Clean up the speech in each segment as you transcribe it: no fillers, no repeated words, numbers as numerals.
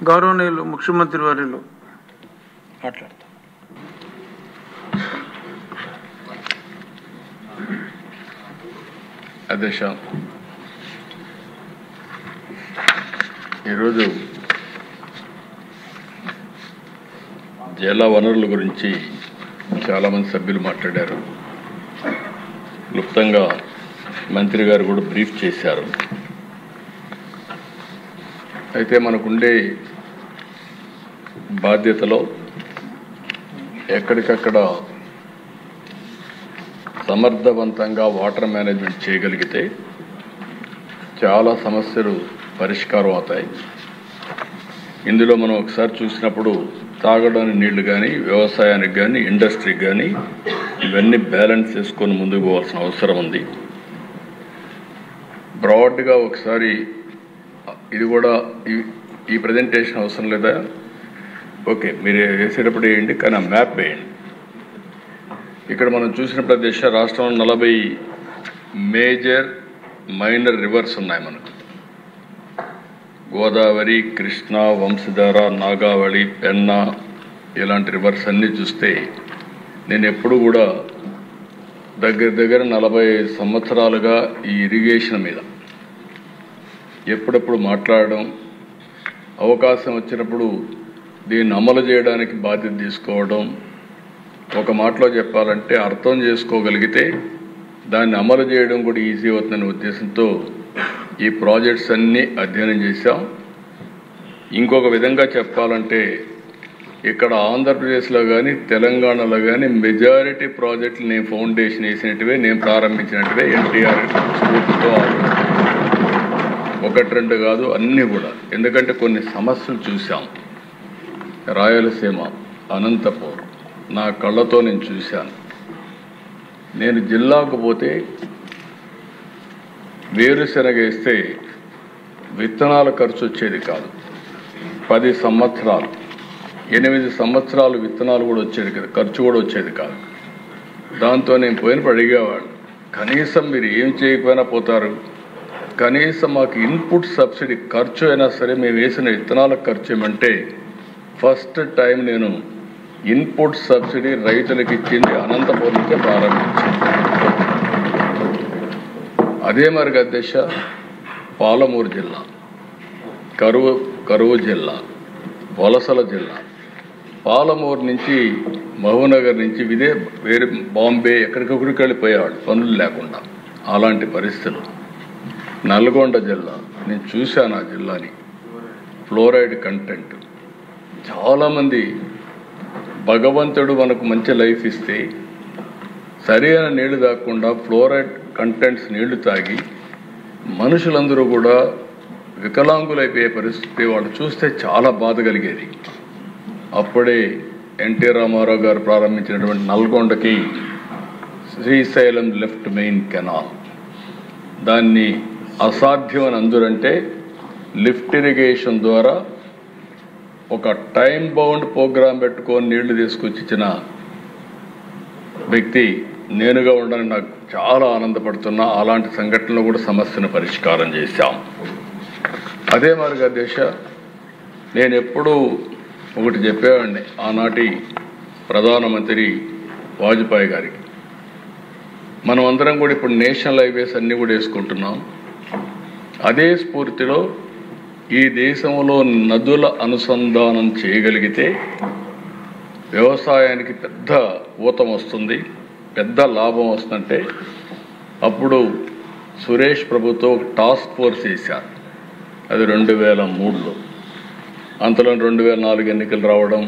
గౌరవనీయులు ముఖ్యమంత్రి వర్యులు మాట్లాడతారు. అధ్యక్ష, ఈరోజు జల వనరుల గురించి చాలామంది సభ్యులు మాట్లాడారు. క్లుప్తంగా మంత్రి గారు కూడా బ్రీఫ్ చేశారు. అయితే మనకుండే బాధ్యతలో ఎక్కడికక్కడ సమర్థవంతంగా వాటర్ మేనేజ్మెంట్ చేయగలిగితే చాలా సమస్యలు పరిష్కారం అవుతాయి. ఇందులో మనం ఒకసారి చూసినప్పుడు తాగడానికి నీళ్లు కానీ, వ్యవసాయానికి కానీ, ఇండస్ట్రీకి కానీ ఇవన్నీ బ్యాలెన్స్ చేసుకొని ముందుకు పోవాల్సిన అవసరం ఉంది. బ్రాడ్గా ఒకసారి ఇది కూడా ఈ ప్రజెంటేషన్ అవసరం లేదా? ఓకే, మీరు వేసేటప్పుడు వేయండి, కానీ ఆ మ్యాప్ వేయండి. ఇక్కడ మనం చూసినప్పుడు దేశ రాష్ట్రంలో 40 మేజర్ మైనర్ రివర్స్ ఉన్నాయి మనకు. గోదావరి, కృష్ణ, వంశధార, నాగావళి, పెన్నా ఇలాంటి రివర్స్ అన్నీ చూస్తే నేను ఎప్పుడు కూడా దగ్గర 40 సంవత్సరాలుగా ఈ ఇరిగేషన్ మీద ఎప్పుడప్పుడు మాట్లాడడం, అవకాశం వచ్చినప్పుడు దీన్ని అమలు చేయడానికి బాధ్యత తీసుకోవడం, ఒక మాటలో చెప్పాలంటే అర్థం చేసుకోగలిగితే దాన్ని అమలు చేయడం కూడా ఈజీ అవుతుందనే ఉద్దేశంతో ఈ ప్రాజెక్ట్స్ అన్నీ అధ్యయనం చేశాం. ఇంకొక విధంగా చెప్పాలంటే ఇక్కడ ఆంధ్రప్రదేశ్లో కానీ, తెలంగాణలో కానీ మెజారిటీ ప్రాజెక్టులు నేను ఫౌండేషన్ వేసినట్టువే, నేను ప్రారంభించినట్టువే ఎన్టీఆర్ స్ఫూర్తితో 1-2 కాదు, అన్నీ కూడా. ఎందుకంటే కొన్ని సమస్యలు చూసాం. రాయలసీమ, అనంతపూర్ నా కళ్ళతో నేను చూశాను. నేను జిల్లాకు పోతే వేరుశెనగ వేస్తే విత్తనాల ఖర్చు వచ్చేది కాదు. 10 సంవత్సరాలు, 8 సంవత్సరాలు విత్తనాలు కూడా వచ్చేది కదా, ఖర్చు కూడా వచ్చేది కాదు. దాంతో నేను పోయినప్పుడు అడిగేవాడు, కనీసం మీరు ఏం చేయకపోయినా పోతారు, కనీసం మాకు ఇన్పుట్ సబ్సిడీ ఖర్చు అయినా సరే మేము వేసిన విత్తనాలకు ఖర్చు ఏమంటే ఫస్ట్ టైం నేను ఇన్పుట్ సబ్సిడీ రైతులకు ఇచ్చింది అనంతపురం నుంచే ప్రారంభించింది. అదే మరి అధ్యక్ష, పాలమూరు జిల్లా, కరువు జిల్లా, వలసల జిల్లా, పాలమూరు నుంచి మహబూబ్నగర్ నుంచి వేరే బాంబే ఎక్కడికొక్కడికి వెళ్ళిపోయేవాడు పనులు లేకుండా. అలాంటి పరిస్థితులు. నల్గొండ జిల్లా నేను చూశాను. ఆ జిల్లాని ఫ్లోరైడ్ కంటెంట్ చాలామంది, భగవంతుడు మనకు మంచి లైఫ్ ఇస్తే సరైన నీళ్లు తాగకుండా ఫ్లోరైడ్ కంటెంట్స్ నీళ్లు తాగి మనుషులందరూ కూడా వికలాంగులైపోయే పరిస్థితి వాళ్ళు చూస్తే చాలా బాధ కలిగేది. అప్పుడే ఎన్టీ రామారావు గారు ప్రారంభించినటువంటి నల్గొండకి శ్రీశైలం లెఫ్ట్ మెయిన్ కెనాల్, దాన్ని అసాధ్యం అని అందురంటే లిఫ్ట్ ఇరిగేషన్ ద్వారా ఒక టైం బౌండ్ ప్రోగ్రాం పెట్టుకొని నీళ్లు తీసుకొచ్చి ఇచ్చిన వ్యక్తి నేనుగా ఉండడానికి నాకు చాలా ఆనందపడుతున్నా. అలాంటి సంఘటనలు కూడా సమస్యను పరిష్కారం చేశాం. అదే మరి దేశ నేను ఎప్పుడూ ఒకటి చెప్పేవాడిని ఆనాటి ప్రధానమంత్రి వాజ్పేయి గారికి, మనం అందరం కూడా ఇప్పుడు నేషనల్ హైవేస్ అన్నీ కూడా వేసుకుంటున్నాం. అదే స్ఫూర్తిలో ఈ దేశంలో నదుల అనుసంధానం చేయగలిగితే వ్యవసాయానికి పెద్ద ఊతం వస్తుంది, పెద్ద లాభం వస్తుందంటే అప్పుడు సురేష్ ప్రభుతో ఒక టాస్క్ ఫోర్స్ వేశారు. అది 2003లో. అంతలో 2004 ఎన్నికలు రావడం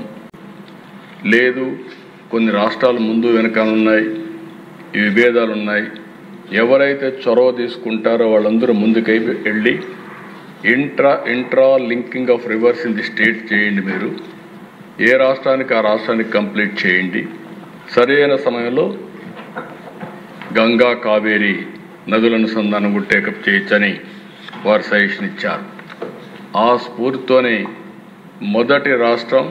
లేదు. కొన్ని రాష్ట్రాలు ముందు వెనకాలన్నాయి, ఈ విభేదాలు ఉన్నాయి. ఎవరైతే చొరవ తీసుకుంటారో వాళ్ళందరూ ముందుకై వెళ్ళి intra linking of rivers in the state చేయండి. మీరు ఏ రాష్ట్రానికి ఆ రాష్ట్రానికి కంప్లీట్ చేయండి. సరైన సమయంలో గంగా, కావేరి నదుల అనుసంధానం కూడా టేకప్ చేయొచ్చని వారు సజెషన్ ఇచ్చారు. ఆ స్ఫూర్తితోనే మొదటి రాష్ట్రం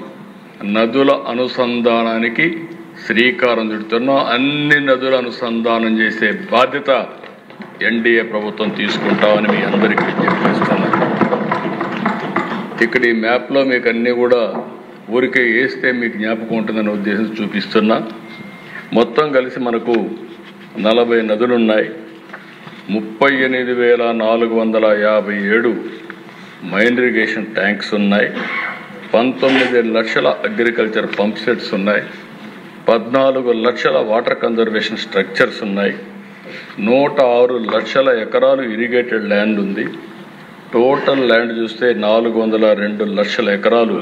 నదుల అనుసంధానానికి శ్రీకారం చుడుతున్నాం. అన్ని నదుల అనుసంధానం చేసే బాధ్యత ఎన్డీఏ ప్రభుత్వం తీసుకుంటామని మీ అందరికీ విజ్ఞప్తి చేస్తున్నాను. ఇక్కడ ఈ మ్యాప్లో మీకు అన్నీ కూడా ఊరికే వేస్తే మీకు జ్ఞాపకం ఉంటుందనే ఉద్దేశం చూపిస్తున్నా. మొత్తం కలిసి మనకు 40 నదులున్నాయి, 38,457 మైన్ ఇరిగేషన్ ట్యాంక్స్ ఉన్నాయి, 19 లక్షల అగ్రికల్చర్ పంప్ సెట్స్ ఉన్నాయి, 14 లక్షల వాటర్ కన్జర్వేషన్ స్ట్రక్చర్స్ ఉన్నాయి, 106 లక్షల ఎకరాలు ఇరిగేటెడ్ ల్యాండ్ ఉంది. టోటల్ ల్యాండ్ చూస్తే 402 లక్షల ఎకరాలు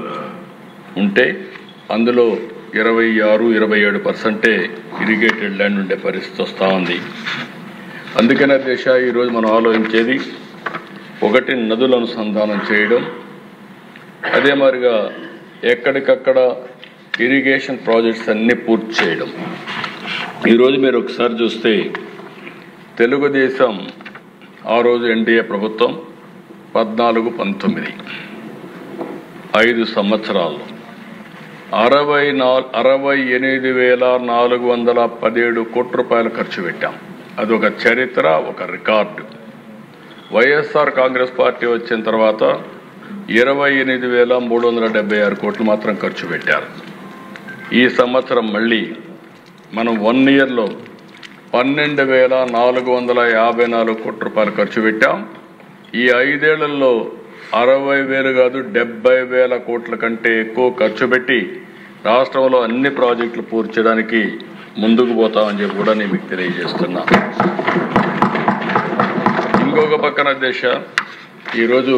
ఉంటే అందులో 26-27% ఇరిగేటెడ్ ల్యాండ్ ఉండే పరిస్థితి వస్తూ ఉంది. అందుకనే ఈరోజు మనం ఆలోచించేది ఒకటి నదుల అనుసంధానం చేయడం, అదే మాదిరిగా ఎక్కడికక్కడ ఇరిగేషన్ ప్రాజెక్ట్స్ అన్నీ పూర్తి చేయడం. ఈరోజు మీరు ఒకసారి చూస్తే తెలుగుదేశం ఆ రోజు ఎన్డీఏ ప్రభుత్వం 14-19 5 సంవత్సరాల్లో 68,417 కోట్ల రూపాయలు ఖర్చు పెట్టాం. అదొక చరిత్ర, ఒక రికార్డు. వైఎస్ఆర్ కాంగ్రెస్ పార్టీ వచ్చిన తర్వాత 28,376 కోట్లు మాత్రం ఖర్చు పెట్టారు. ఈ సంవత్సరం మళ్ళీ మనం 1 ఇయర్లో 12,454 కోట్ల రూపాయలు ఖర్చు పెట్టాం. ఈ 5 ఏళ్లలో 60,000 కాదు 70,000 కోట్ల కంటే ఎక్కువ ఖర్చు పెట్టి రాష్ట్రంలో అన్ని ప్రాజెక్టులు పూర్తి చేయడానికి ముందుకు పోతామని చెప్పి కూడా నేను మీకు తెలియజేస్తున్నా. ఇంకొక పక్కన ఈరోజు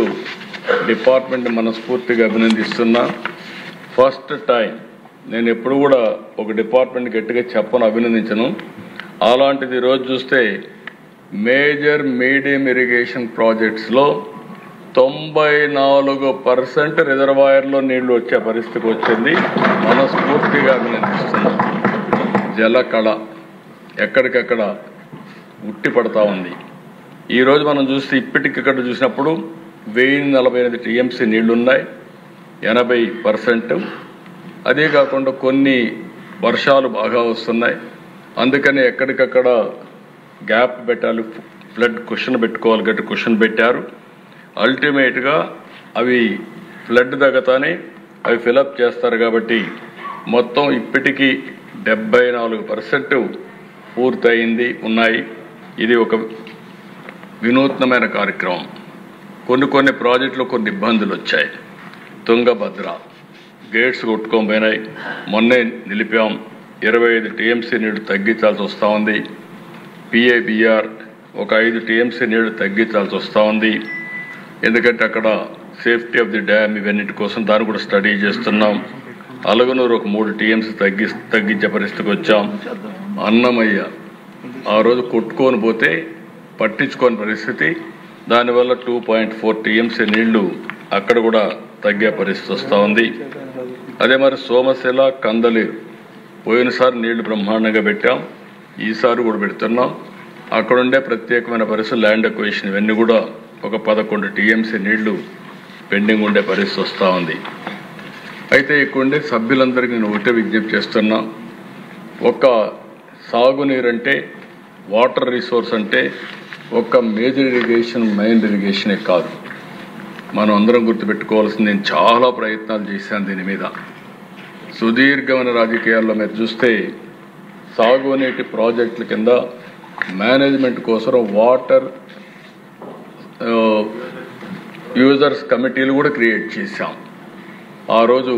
డిపార్ట్మెంట్ మనస్ఫూర్తిగా అభినందిస్తున్నా. ఫస్ట్ టైం నేను ఎప్పుడు కూడా ఒక డిపార్ట్మెంట్ గట్టిగా చెప్పను, అభినందించను. అలాంటిది ఈరోజు చూస్తే మేజర్ మీడియం ఇరిగేషన్ ప్రాజెక్ట్స్లో 94% రిజర్వాయర్లో నీళ్లు వచ్చే పరిస్థితికి వచ్చింది. మనస్ఫూర్తిగా అభినందిస్తున్నాం. జలకళ ఎక్కడికక్కడ ఉట్టి పడతా ఉంది. ఈరోజు మనం చూస్తే ఇప్పటికిక్కడ చూసినప్పుడు 1048 టీఎంసీ నీళ్లున్నాయి, 80%. అదే కాకుండా కొన్ని వర్షాలు బాగా వస్తున్నాయి, అందుకని ఎక్కడికక్కడ గ్యాప్ పెట్టాలి, ఫ్లడ్ క్వశ్చన్ పెట్టుకోవాలి, గట్టి క్వశ్చన్ పెట్టారు. అల్టిమేట్గా అవి ఫ్లడ్ తగ్గతానే అవి ఫిలప్ చేస్తారు. కాబట్టి మొత్తం ఇప్పటికీ 74% పూర్తయింది ఉన్నాయి. ఇది ఒక వినూత్నమైన కార్యక్రమం. కొన్ని ప్రాజెక్టులు కొన్ని ఇబ్బందులు వచ్చాయి. తుంగభద్ర గేట్స్ కొట్టుకొని పోయినాయి, మొన్నే నిలిపాం. 25 టీఎంసీ నీళ్లు తగ్గించాల్సి వస్తూ ఉంది. పిఐబిఆర్ ఒక 5 టీఎంసీ నీళ్లు తగ్గించాల్సి వస్తూ ఉంది. ఎందుకంటే అక్కడ సేఫ్టీ ఆఫ్ ది డ్యామ్ ఇవన్నిటి కోసం దాన్ని కూడా స్టడీ చేస్తున్నాం. అలగనూరు ఒక 3 టీఎంసీ తగ్గించే పరిస్థితికి వచ్చాం. అన్నమయ్య ఆ రోజు కొట్టుకొని పోతే పట్టించుకోని పరిస్థితి, దానివల్ల 2.4 టీఎంసీ నీళ్లు అక్కడ కూడా తగ్గే పరిస్థితి వస్తూ ఉంది. అదే మరి సోమశిల కందలేరు పోయినసారి నీళ్లు బ్రహ్మాండంగా పెట్టాం, ఈసారి కూడా పెడుతున్నాం. అక్కడుండే ప్రత్యేకమైన పరిస్థితులు ల్యాండ్ ఎక్వేషన్ ఇవన్నీ కూడా ఒక 11 టీఎంసీ నీళ్లు పెండింగ్ ఉండే పరిస్థితి వస్తూ ఉంది. అయితే ఇక్కడుండే సభ్యులందరికీ నేను ఒకటే విజ్ఞప్తి చేస్తున్నా, ఒక సాగునీరు అంటే వాటర్ రిసోర్స్ అంటే ఒక మేజర్ ఇరిగేషన్ మైన్ ఇరిగేషనే కాదు. మనం అందరం గుర్తుపెట్టుకోవాల్సింది, నేను చాలా ప్రయత్నాలు చేశాను దీని మీద. సుదీర్ఘమైన రాజకీయాల్లో మీరు చూస్తే సాగునీటి ప్రాజెక్టుల కింద మేనేజ్మెంట్ కోసం వాటర్ యూజర్స్ కమిటీలు కూడా క్రియేట్ చేశాం. ఆ రోజు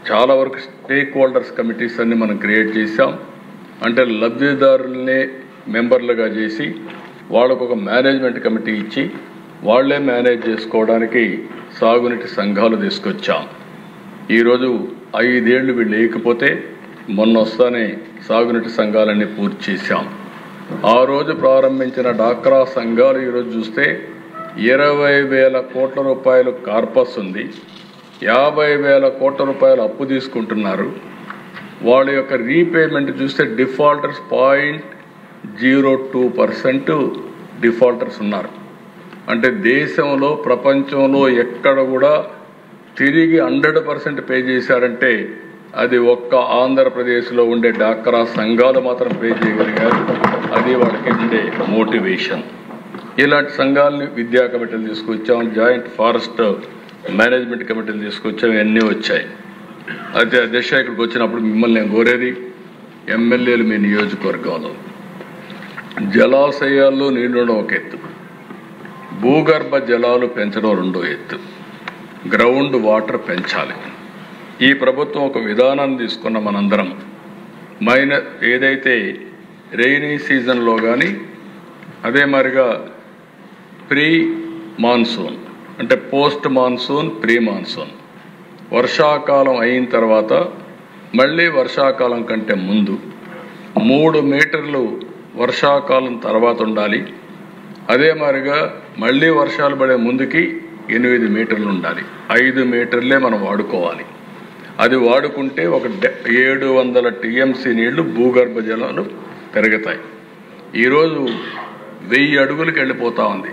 చాలా వరకు స్టేక్ హోల్డర్స్ కమిటీస్ అన్ని మనం క్రియేట్ చేశాం. అంటే లబ్ధిదారుల్ని మెంబర్లుగా చేసి వాళ్ళకు ఒక మేనేజ్మెంట్ కమిటీ ఇచ్చి వాళ్లే మేనేజ్ చేసుకోవడానికి సాగునీటి సంఘాలు తీసుకొచ్చాం. ఈరోజు 5 ఏళ్లు వీళ్ళు లేకపోతే మొన్న వస్తానే సాగునీటి సంఘాలన్నీ పూర్తి చేశాం. ఆ రోజు ప్రారంభించిన డాక్రా సంఘాలు ఈరోజు చూస్తే 20,000 కోట్ల రూపాయలు కార్పస్ ఉంది, 50,000 కోట్ల రూపాయలు అప్పు తీసుకుంటున్నారు. వాళ్ళ యొక్క రీపేమెంట్ చూస్తే డిఫాల్టర్స్ 0.02% డిఫాల్టర్స్ ఉన్నారు. అంటే దేశంలో ప్రపంచంలో ఎక్కడ కూడా తిరిగి 100% పే చేశారంటే అది ఒక్క ఆంధ్రప్రదేశ్లో ఉండే డాక్రా సంఘాలు మాత్రం పే చేయగలిగారు. అది వాళ్ళకి ఉండే మోటివేషన్. ఇలాంటి సంఘాలని విద్యా కమిటీలు తీసుకొచ్చాం, జాయింట్ ఫారెస్ట్ మేనేజ్మెంట్ కమిటీలు తీసుకొచ్చాం, ఇవన్నీ వచ్చాయి. అయితే అధ్యక్ష ఇక్కడికి వచ్చినప్పుడు మిమ్మల్ని నేను కోరేది, ఎమ్మెల్యేలు మీ నియోజకవర్గంలో జలాశయాల్లో నీళ్లు ఒక ఎత్తు, భూగర్భ జలాలు పెంచడం రెండో ఎత్తు, గ్రౌండ్ వాటర్ పెంచాలి. ఈ ప్రభుత్వం ఒక విధానాన్ని తీసుకున్న మనందరం ఏదైతే రెయినీ సీజన్లో కానీ అదే మరిగా ప్రీ మాన్సూన్ అంటే పోస్ట్ మాన్సూన్, ప్రీ మాన్సూన్, వర్షాకాలం అయిన తర్వాత మళ్ళీ వర్షాకాలం కంటే ముందు 3 మీటర్లు వర్షాకాలం తర్వాత ఉండాలి. అదే మాదిరిగా మళ్ళీ వర్షాలు పడే ముందుకి 8 మీటర్లు ఉండాలి. 5 మీటర్లే మనం వాడుకోవాలి. అది వాడుకుంటే ఒక 700 టీఎంసీ నీళ్లు భూగర్భ జలాలు పెరుగుతాయి. ఈరోజు 1000 అడుగులకు వెళ్ళిపోతా ఉంది.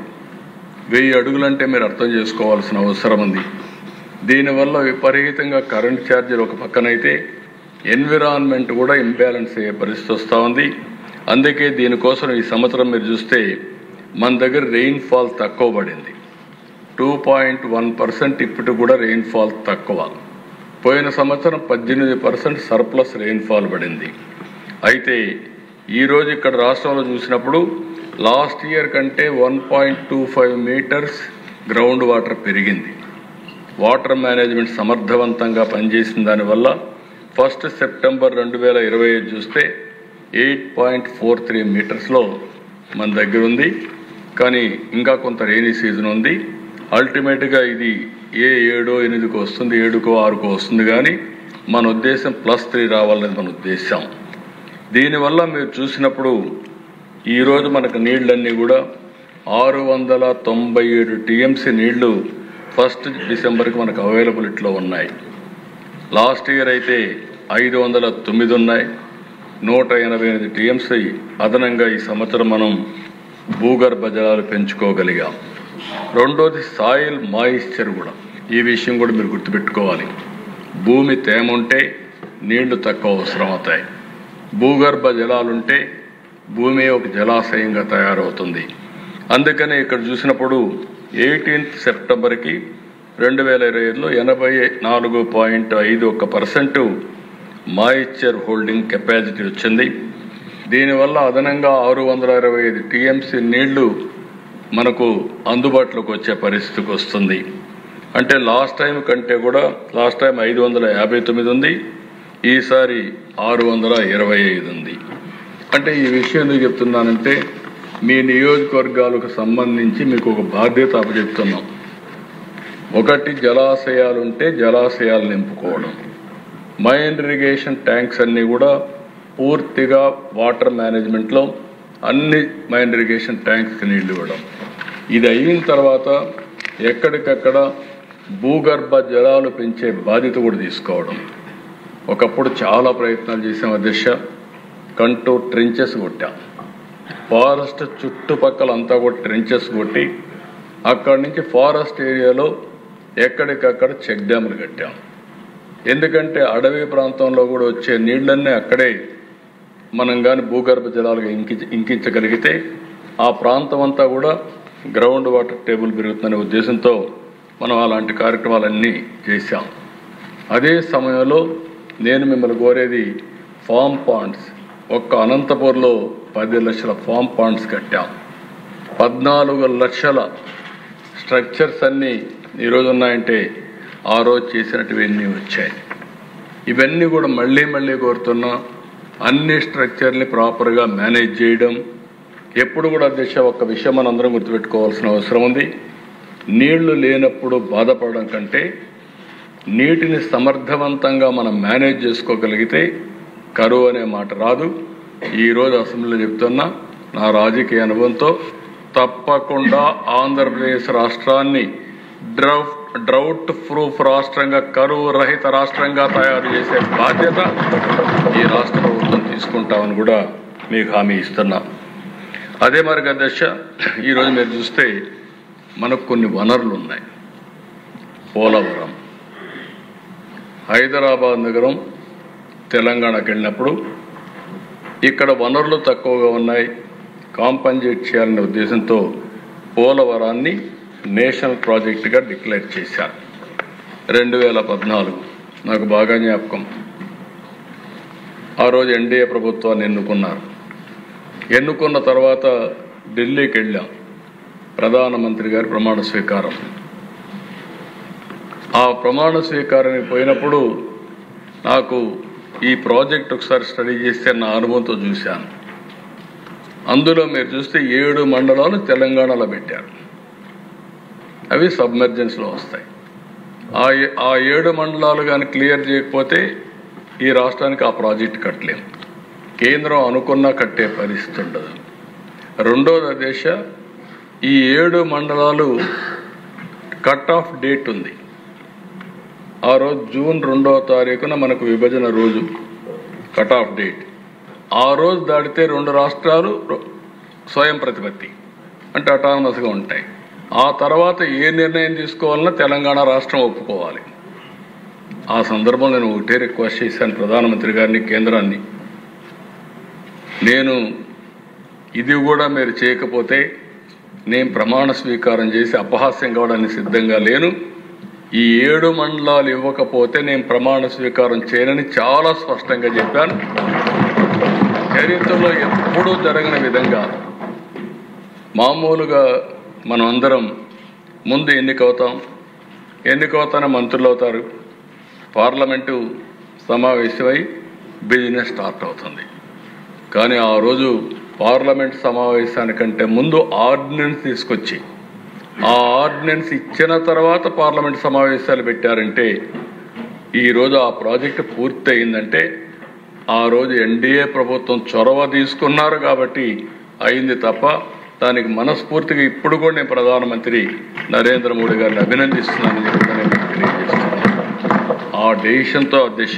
1000 అడుగులంటే మీరు అర్థం చేసుకోవాల్సిన అవసరం ఉంది. దీనివల్ల విపరీతంగా కరెంట్ ఛార్జీలు ఒక పక్కనైతే ఎన్విరాన్మెంట్ కూడా ఇంబ్యాలెన్స్ అయ్యే పరిస్థితి వస్తూ ఉంది. అందుకే దీనికోసం ఈ సంవత్సరం మీరు చూస్తే మన దగ్గర రెయిన్ఫాల్ తక్కువ పడింది. 2.1% ఇప్పటికి కూడా రెయిన్ఫాల్ తక్కువ. పోయిన సంవత్సరం 18% సర్ప్లస్ రెయిన్ఫాల్ పడింది. అయితే ఈరోజు ఇక్కడ రాష్ట్రంలో చూసినప్పుడు లాస్ట్ ఇయర్ కంటే 1.25 మీటర్స్ గ్రౌండ్ వాటర్ పెరిగింది. వాటర్ మేనేజ్మెంట్ సమర్థవంతంగా పనిచేసిన దానివల్ల 1 సెప్టెంబర్ 2025 చూస్తే 8.43 మీటర్స్లో మన దగ్గర ఉంది. కానీ ఇంకా కొంత రెయినీ సీజన్ ఉంది. అల్టిమేట్గా ఇది 7, 8కు వస్తుంది, 7కో 6కో వస్తుంది. కానీ మన ఉద్దేశం +3 రావాలనేది మన ఉద్దేశం. దీనివల్ల మీరు చూసినప్పుడు ఈరోజు మనకు నీళ్ళన్నీ కూడా 697 టీఎంసీ నీళ్లు 1 డిసెంబర్కి మనకు అవైలబిలిటీలో ఉన్నాయి. లాస్ట్ ఇయర్ అయితే 509 ఉన్నాయి. 188 టీఎంసీ అదనంగా ఈ సంవత్సరం మనం భూగర్భ జలాలు పెంచుకోగలిగాం. రెండోది సాయిల్ మాయిశ్చర్ కూడా. ఈ విషయం కూడా మీరు గుర్తుపెట్టుకోవాలి. భూమి తేమ ఉంటే నీళ్లు తక్కువ అవసరం అవుతాయి. భూగర్భ జలాలుంటే భూమి ఒక జలాశయంగా తయారవుతుంది. అందుకనే ఇక్కడ చూసినప్పుడు 18 సెప్టెంబర్కి 2025లో 84.51% మాయిశ్చర్ హోల్డింగ్ కెపాసిటీ వచ్చింది. దీనివల్ల అదనంగా 625 టీఎంసీ నీళ్లు మనకు అందుబాటులోకి వచ్చే పరిస్థితికి వస్తుంది. అంటే లాస్ట్ టైం కంటే కూడా లాస్ట్ టైం 559 ఉంది, ఈసారి 625 ఉంది. అంటే ఈ విషయం ఎందుకు చెప్తున్నానంటే మీ నియోజకవర్గాలకు సంబంధించి మీకు ఒక బాధ్యత అప్పచెప్తున్నాం. ఒకటి జలాశయాలుంటే జలాశయాలు నింపుకోవడం, మైన్ ఇరిగేషన్ ట్యాంక్స్ అన్నీ కూడా పూర్తిగా వాటర్ మేనేజ్మెంట్లో అన్ని మైన్ ఇరిగేషన్ ట్యాంక్స్కి నీళ్లు ఇవ్వడం. ఇది అయిన తర్వాత ఎక్కడికక్కడ భూగర్భ జలాలు పెంచే బాధ్యత కూడా తీసుకోవడం. ఒకప్పుడు చాలా ప్రయత్నాలు చేసాం అధ్యక్ష. కంటూర్ ట్రెంచెస్ కొట్టాం, ఫారెస్ట్ చుట్టుపక్కల అంతా కూడా ట్రెంచెస్ కొట్టి అక్కడి నుంచి ఫారెస్ట్ ఏరియాలో ఎక్కడికక్కడ చెక్ డ్యాములు కట్టాం. ఎందుకంటే అడవి ప్రాంతంలో కూడా వచ్చే నీళ్ళన్నీ అక్కడే మనం కానీ భూగర్భ జలాలుగా ఇంకించగలిగితే ఆ ప్రాంతం అంతా కూడా గ్రౌండ్ వాటర్ టేబుల్ పెరుగుతుందనే ఉద్దేశంతో మనం అలాంటి కార్యక్రమాలన్నీ చేశాం. అదే సమయంలో నేను మిమ్మల్ని కోరేది ఫామ్ పాండ్స్. ఒక్క అనంతపూర్లో 10 లక్షల ఫామ్ పాండ్స్ కట్టాం. 14 లక్షల స్ట్రక్చర్స్ అన్నీ ఈరోజు ఉన్నాయంటే ఆ రోజు చేసినట్టువన్నీ వచ్చాయి. ఇవన్నీ కూడా మళ్ళీ కోరుతున్నా అన్ని స్ట్రక్చర్ని ప్రాపర్గా మేనేజ్ చేయడం. ఎప్పుడు కూడా అధ్యక్ష ఒక్క విషయం మనందరం గుర్తుపెట్టుకోవాల్సిన అవసరం ఉంది. నీళ్లు లేనప్పుడు బాధపడడం కంటే నీటిని సమర్థవంతంగా మనం మేనేజ్ చేసుకోగలిగితే కరువు అనే మాట రాదు. ఈరోజు అసెంబ్లీలో చెప్తున్నా నా రాజకీయ అనుభవంతో తప్పకుండా ఆంధ్రప్రదేశ్ రాష్ట్రాన్ని డ్రౌట్ ప్రూఫ్ రాష్ట్రంగా, కరువు రహిత రాష్ట్రంగా తయారు చేసే బాధ్యత ఈ రాష్ట్ర ప్రభుత్వం తీసుకుంటామని కూడా మీకు హామీ ఇస్తున్నా. అదే మరి అధ్యక్ష ఈరోజు మీరు చూస్తే మనకు కొన్ని వనరులు ఉన్నాయి. పోలవరం, హైదరాబాద్ నగరం, తెలంగాణకు వెళ్ళినప్పుడు ఇక్కడ వనరులు తక్కువగా ఉన్నాయి, కాంపన్సేట్ చేయాలనే ఉద్దేశంతో పోలవరాన్ని నేషనల్ ప్రాజెక్టుగా డిక్లేర్ చేశారు. 2014 నాకు బాగా జ్ఞాపకం. ఆ రోజు ఎన్డీఏ ప్రభుత్వాన్ని ఎన్నుకున్నారు. ఎన్నుకున్న తర్వాత ఢిల్లీకి వెళ్ళాం. ప్రధానమంత్రి గారి ప్రమాణ స్వీకారం. ఆ ప్రమాణ స్వీకారానికి పోయినప్పుడు నాకు ఈ ప్రాజెక్ట్ ఒకసారి స్టడీ చేస్తే నా అనుభవంతో చూశాను. అందులో మీరు చూస్తే 7 మండలాలు తెలంగాణలో పెట్టారు. అవి సబ్మెర్జెన్స్లో వస్తాయి. ఆ 7 మండలాలు కానీ క్లియర్ చేయకపోతే ఈ రాష్ట్రానికి ఆ ప్రాజెక్ట్ కట్టలేము. కేంద్రం అనుకున్నా కట్టే పరిస్థితి ఉండదు. రెండోది దిశ, ఈ 7 మండలాలు కట్ ఆఫ్ డేట్ ఉంది. ఆ రోజు జూన్ 2వ తారీఖున మనకు విభజన రోజు కట్ ఆఫ్ డేట్. ఆ రోజు దాటితే 2 రాష్ట్రాలు స్వయం ప్రతిపత్తి అంటే అటానమస్గా ఉంటాయి. ఆ తర్వాత ఏ నిర్ణయం తీసుకోవాలన్నా తెలంగాణ రాష్ట్రం ఒప్పుకోవాలి. ఆ సందర్భంలో నేను ఒకటే రిక్వెస్ట్ చేశాను ప్రధానమంత్రి గారిని, కేంద్రాన్ని. నేను ఇది కూడా మీరు చేయకపోతే నేను ప్రమాణ స్వీకారం చేసి అపహాస్యం కావడానికి సిద్ధంగా లేను. ఈ 7 మండలాలు ఇవ్వకపోతే నేను ప్రమాణ స్వీకారం చేయనని చాలా స్పష్టంగా చెప్పాను. చరిత్రలో ఎప్పుడూ జరగని విధంగా మామూలుగా మనం అందరం ముందు ఎన్నికవుతానే మంత్రులు అవుతారు, పార్లమెంటు సమావేశమై బిజినెస్ స్టార్ట్ అవుతుంది. కానీ ఆ రోజు పార్లమెంట్ సమావేశానికంటే ముందు ఆర్డినెన్స్ తీసుకొచ్చి ఆ ఆర్డినెన్స్ ఇచ్చిన తర్వాత పార్లమెంట్ సమావేశాలు పెట్టారంటే ఈరోజు ఆ ప్రాజెక్టు పూర్తి అయిందంటే ఆ రోజు ఎన్డీఏ ప్రభుత్వం చొరవ తీసుకున్నారు కాబట్టి అయింది తప్ప దానికి మనస్ఫూర్తిగా ఇప్పుడు కూడా నేను ప్రధానమంత్రి నరేంద్ర మోడీ గారిని అభినందిస్తున్నానని చెప్తాను, తెలియజేస్తున్నాను. ఆ డెసిషన్తో దిశ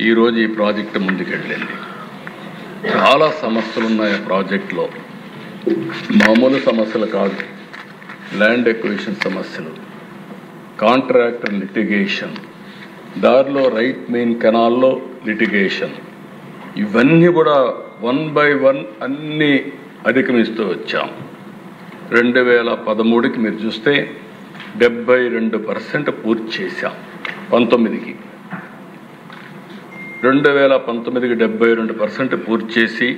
ఈరోజు ఈ ప్రాజెక్టు ముందుకెళ్ళింది. చాలా సమస్యలు ఉన్నాయి ఆ ప్రాజెక్టులో, మామూలు సమస్యలు కాదు. ల్యాండ్ ఎక్విజిషన్ సమస్యలు, కాంట్రాక్టర్ లిటిగేషన్, దారిలో రైట్ మెయిన్ కెనాల్లో లిటిగేషన్, ఇవన్నీ కూడా 1 by 1 అన్నీ అధిగమిస్తూ వచ్చాం. 2013కి మీరు చూస్తే 72% పూర్తి చేశాం. 19కి 2019కి 72% పూర్తి చేసి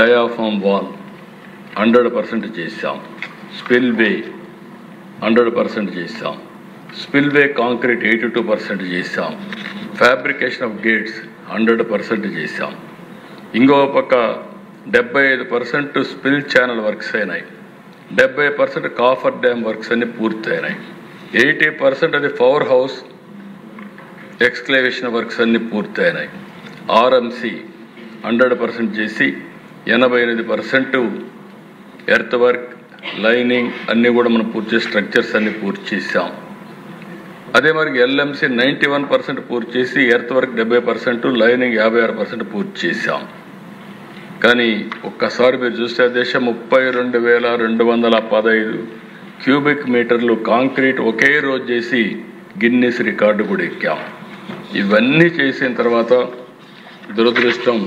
డయాఫామ్ వాల్ 100% చేశాం. స్పిల్వే 100% చేశాం. స్పిల్వే కాంక్రీట్ 82% చేశాం. ఫ్యాబ్రికేషన్ ఆఫ్ గేట్స్ 100% చేశాం. ఇంకో పక్క 75% స్పిల్ ఛానల్ వర్క్స్ అయినాయి. 70% కాఫర్ డ్యామ్ వర్క్స్ అన్ని పూర్తయినాయి. 80% అది పవర్ హౌస్ ఎక్స్క్లేవేషన్ వర్క్స్ అన్ని పూర్తయినాయి. ఆర్ఎంసి 100% చేసి 88% ఎర్త్ వర్క్, లైనింగ్ అన్నీ కూడా మనం పూర్తి చేసి స్ట్రక్చర్స్ అన్ని పూర్తి చేసాం. అదే మరి ఎల్ఎంసి 91% పూర్తి చేసి ఎర్త్ వర్క్ 70%, లైనింగ్ 56% పూర్తి చేశాం. కానీ ఒక్కసారి మీరు చూస్తే దేశం 32,215 క్యూబిక్ మీటర్లు కాంక్రీట్ ఒకే రోజు చేసి గిన్నెస్ రికార్డు కూడా ఎక్కాం. ఇవన్నీ చేసిన తర్వాత దురదృష్టం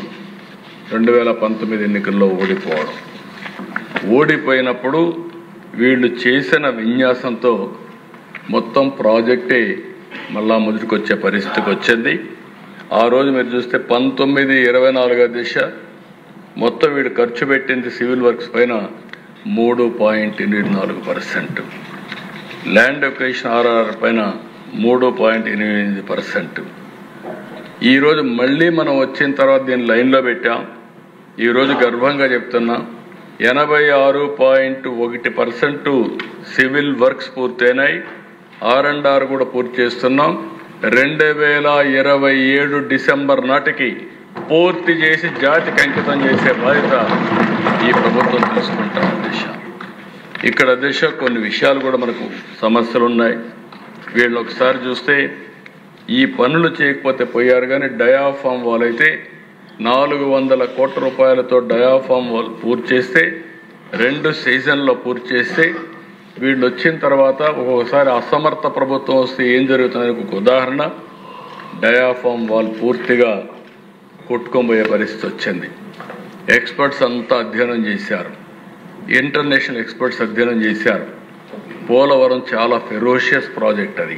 2019 ఎన్నికల్లో ఓడిపోయినప్పుడు వీళ్ళు చేసిన విన్యాసంతో మొత్తం ప్రాజెక్టే మళ్ళా మొదటికొచ్చే పరిస్థితికి వచ్చింది. ఆ రోజు మీరు చూస్తే 19-24 దిశ మొత్తం వీడు ఖర్చు పెట్టింది సివిల్ వర్క్స్ పైన 3.84%, ల్యాండ్ ఎక్విజిషన్ ఆర్ఆర్ పైన 3.88%. ఈరోజు మళ్ళీ మనం వచ్చిన తర్వాత దీన్ని లైన్లో పెట్టాం. ఈరోజు గర్వంగా చెప్తున్నా 86.1% సివిల్ వర్క్స్ పూర్తయినాయి. R&R కూడా పూర్తి చేస్తున్నాం. 2027 డిసెంబర్ నాటికి పూర్తి చేసి జాతికి అంకితం చేసే బాధ్యత ఈ ప్రభుత్వం తీసుకుంటాం. ఇక్కడ దిశ కొన్ని విషయాలు కూడా మనకు సమస్యలు ఉన్నాయి. వీళ్ళు ఒకసారి చూస్తే ఈ పనులు చేయకపోతే పోయారు. కానీ డయాఫామ్ వాల్ అయితే 400 కోట్ల రూపాయలతో డయాఫామ్ వాల్ పూర్తి చేస్తే 2 సీజన్లో పూర్తి చేస్తే వీళ్ళు వచ్చిన తర్వాత ఒక్కొక్కసారి అసమర్థ ప్రభుత్వం వస్తే ఏం జరుగుతుందని ఒక ఉదాహరణ, డయాఫామ్ వాల్ పూర్తిగా కొట్టుకోబోయే పరిస్థితి వచ్చింది. ఎక్స్పర్ట్స్ అంతా అధ్యయనం చేశారు, ఇంటర్నేషనల్ ఎక్స్పర్ట్స్ అధ్యయనం చేశారు. పోలవరం చాలా ఫెరోషియస్ ప్రాజెక్ట్. అది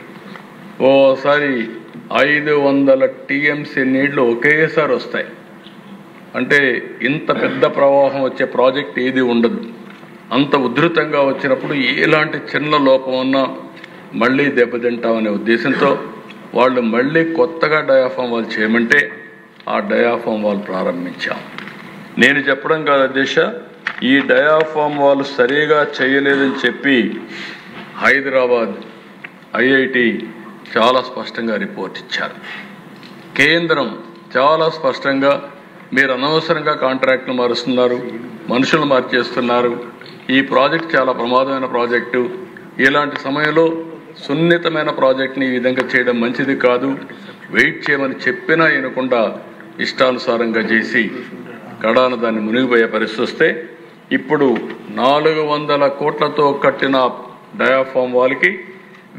ఓసారి 500 టీఎంసీ నీళ్లు ఒకేసారి వస్తాయి. అంటే ఇంత పెద్ద ప్రవాహం వచ్చే ప్రాజెక్ట్ ఏది ఉండదు. అంత ఉధృతంగా వచ్చినప్పుడు ఎలాంటి చిన్న లోపం ఉన్నా మళ్ళీ దెబ్బతింటామనే ఉద్దేశంతో వాళ్ళు మళ్ళీ కొత్తగా డయాఫామ్ వాల్ చేయమంటే ఆ డయాఫామ్ వాల్ ప్రారంభించాం. నేను చెప్పడం కాదు అధ్యక్ష, ఈ డయాఫామ్ వాల్ సరిగా చేయలేదని చెప్పి హైదరాబాద్ ఐఐటి చాలా స్పష్టంగా రిపోర్ట్ ఇచ్చారు. కేంద్రం చాలా స్పష్టంగా మీరు అనవసరంగా కాంట్రాక్టులు మారుస్తున్నారు, మనుషులు మార్చేస్తున్నారు, ఈ ప్రాజెక్ట్ చాలా ప్రమాదమైన ప్రాజెక్టు, ఇలాంటి సమయంలో సున్నితమైన ప్రాజెక్ట్ని ఈ విధంగా చేయడం మంచిది కాదు, వెయిట్ చేయమని చెప్పినా వినకుండా ఇష్టానుసారంగా చేసి కడాన దాన్ని మునిగిపోయే పరిస్థితి వస్తే ఇప్పుడు 400 కోట్లతో కట్టిన డయాఫామ్ వాల్కి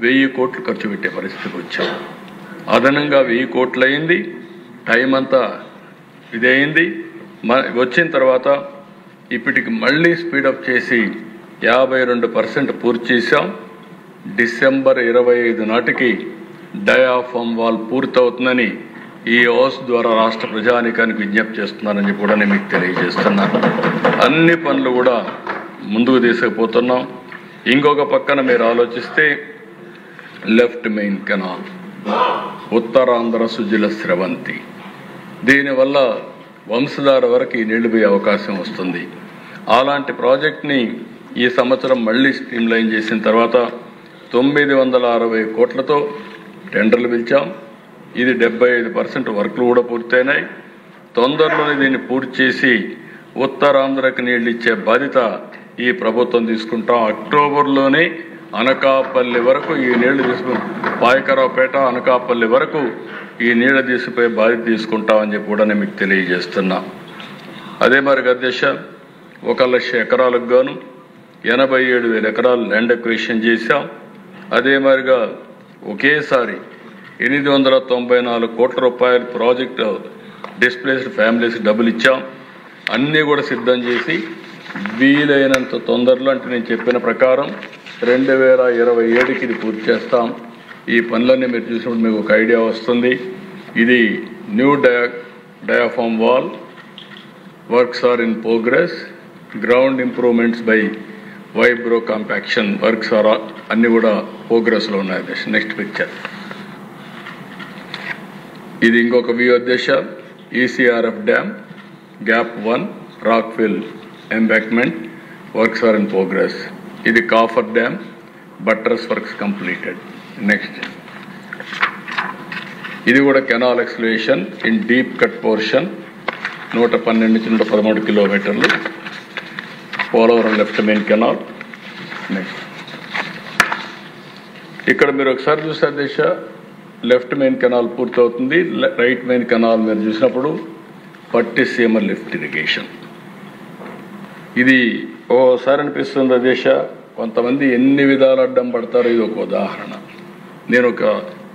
1000 కోట్లు ఖర్చు పెట్టే పరిస్థితికి వచ్చాం. అదనంగా 1000 కోట్లు అయింది. టైం అంతా ఇదయింది. వచ్చిన తర్వాత ఇప్పటికి మళ్ళీ స్పీడప్ చేసి 52% పూర్తి చేశాం. డిసెంబర్ 25 నాటికి డయాఫామ్ వాల్ పూర్తవుతుందని ఈ హౌస్ ద్వారా రాష్ట్ర ప్రజానీకానికి విజ్ఞప్తి చేస్తున్నానని కూడా నేను మీకు తెలియజేస్తున్నాను. అన్ని పనులు కూడా ముందుకు తీసుకుపోతున్నాం. ఇంకొక పక్కన మీరు ఆలోచిస్తే left main canal, Uttarandhra Sujala Sravanthi, దీనివల్ల వంశధార వరకు ఈ నీళ్లు పోయే అవకాశం వస్తుంది. అలాంటి ప్రాజెక్ట్ని ఈ సంవత్సరం మళ్ళీ స్ట్రీమ్లైన్ చేసిన తర్వాత 960 కోట్లతో టెండర్లు పిలిచాం. ఇది 75% వర్క్లు కూడా పూర్తయినాయి. తొందరలోనే దీన్ని పూర్తి చేసి ఉత్తరాంధ్రకి నీళ్ళు ఇచ్చే బాధ్యత ఈ ప్రభుత్వం తీసుకుంటాం. అక్టోబర్లోనే అనకాపల్లి వరకు ఈ నీళ్లు తీసుకుని పాయకరావుపేట అనకాపల్లి వరకు ఈ నీళ్లు తీసుకుపోయే బాధ్యత తీసుకుంటామని చెప్పి కూడా నేను మీకు తెలియజేస్తున్నా. అదే మరి అధ్యక్ష, 1,00,000 ఎకరాలకు గాను 87,000 ఎకరాలు ల్యాండ్ అక్విజిషన్ చేశాం. అదే మరిగా ఒకేసారి 894 కోట్ల రూపాయల ప్రాజెక్టు డిస్ప్లేస్డ్ ఫ్యామిలీస్ డబ్బులు ఇచ్చాం. అన్నీ కూడా సిద్ధం చేసి వీలైనంత తొందరలో, అంటే నేను చెప్పిన ప్రకారం 2027కి ఇది పూర్తి చేస్తాం. ఈ పనులన్నీ మీరు చూసినప్పుడు మీకు ఒక ఐడియా వస్తుంది. ఇది new diaphragm wall works are in progress, ground improvements by vibro compaction works are అన్నీ కూడా ప్రోగ్రెస్లో ఉన్నాయి. నెక్స్ట్ పిక్చర్ ఇది ఇంకొక వ్యూ అధ్యక్ష. ECRF dam gap 1 rockfill embankment works are in progress. ఇది coffer dam buttress works completed. Next ఇది కూడా canal excavation in deep cut portion 112 నుంచి 113 కిలోమీటర్లు Polavaram left main canal. Next ఇక్కడ మీరు ఒకసారి చూస్తే దిశ లెఫ్ట్ మెయిన్ కెనాల్ పూర్తవుతుంది. రైట్ మెయిన్ కెనాల్ మీరు చూసినప్పుడు పట్టిసీమ లిఫ్ట్ ఇరిగేషన్. ఇది ఓసారి అనిపిస్తుంది దిశ, కొంతమంది ఎన్ని విధాలు అడ్డం పడతారో ఇది ఒక ఉదాహరణ. నేను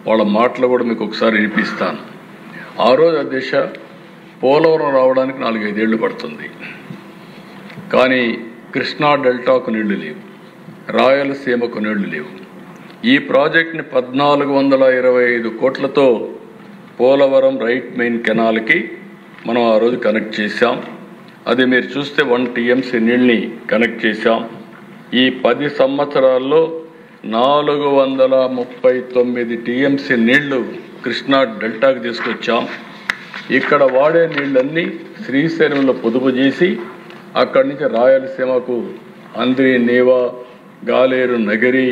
వాళ్ళ మాటలు కూడా మీకు ఒకసారి వినిపిస్తాను. ఆ రోజు దిశ పోలవరం రావడానికి 4-5 ఏళ్ళు పడుతుంది. కానీ కృష్ణా డెల్టాకు నీళ్లు లేవు, రాయలసీమకు నీళ్లు లేవు. ఈ ప్రాజెక్ట్ని 1425 కోట్లతో పోలవరం రైట్ మెయిన్ కెనాల్కి మనం ఆ రోజు కనెక్ట్ చేశాం. అది మీరు చూస్తే 1 టీఎంసీ నీళ్ళని కనెక్ట్ చేశాం. ఈ 10 సంవత్సరాల్లో 439 టీఎంసీ నీళ్లు కృష్ణా డెల్టాకి తీసుకొచ్చాం. ఇక్కడ వాడే నీళ్ళన్నీ శ్రీశైలంలో పొదుపు చేసి అక్కడి నుంచి రాయలసీమకు అంద్రి, నీవా, గాలేరు, నగరి,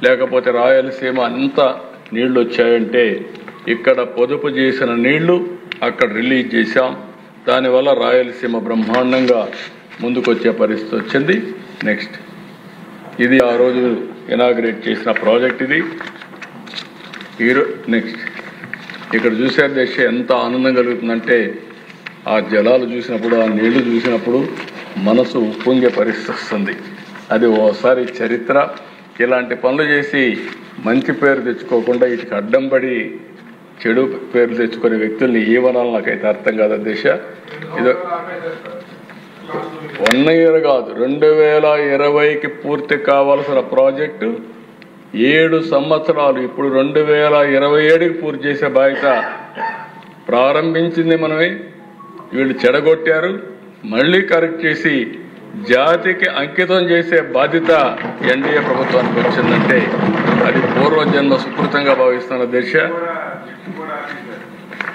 లేకపోతే రాయలసీమ అంతా నీళ్లు వచ్చాయంటే ఇక్కడ పొదుపు చేసిన నీళ్లు అక్కడ రిలీజ్ చేశాం. దానివల్ల రాయలసీమ బ్రహ్మాండంగా ముందుకొచ్చే పరిస్థితి వచ్చింది. నెక్స్ట్ ఇది ఆ రోజు ఇనాగ్రేట్ చేసిన ప్రాజెక్ట్ ఇది. నెక్స్ట్ ఇక్కడ చూసే దేశ ఎంత ఆనందం కలుగుతుందంటే ఆ జలాలు చూసినప్పుడు, ఆ నీళ్లు చూసినప్పుడు మనసు ఉప్పొంగే పరిస్థితి వస్తుంది. అది ఓసారి చరిత్ర. ఇలాంటి పనులు చేసి మంచి పేరు తెచ్చుకోకుండా వీటికి అడ్డం పడి చెడు పేర్లు తెచ్చుకునే వ్యక్తుల్ని ఏమనాలి నాకైతే అర్థం కాదు దిశ. ఇది 1 year కాదు, 2020కి పూర్తి కావాల్సిన ప్రాజెక్టు 7 సంవత్సరాలు ఇప్పుడు 2027కి పూర్తి చేసే బాధ్యత. ప్రారంభించింది మనమే, వీళ్ళు చెడగొట్టారు, మళ్ళీ కరెక్ట్ చేసి జాతికి అంకితం చేసే బాధ్యత ఎన్డీఏ ప్రభుత్వానికి వచ్చిందంటే అది పూర్వజన్మ సుకృతంగా భావిస్తున్న దిశ.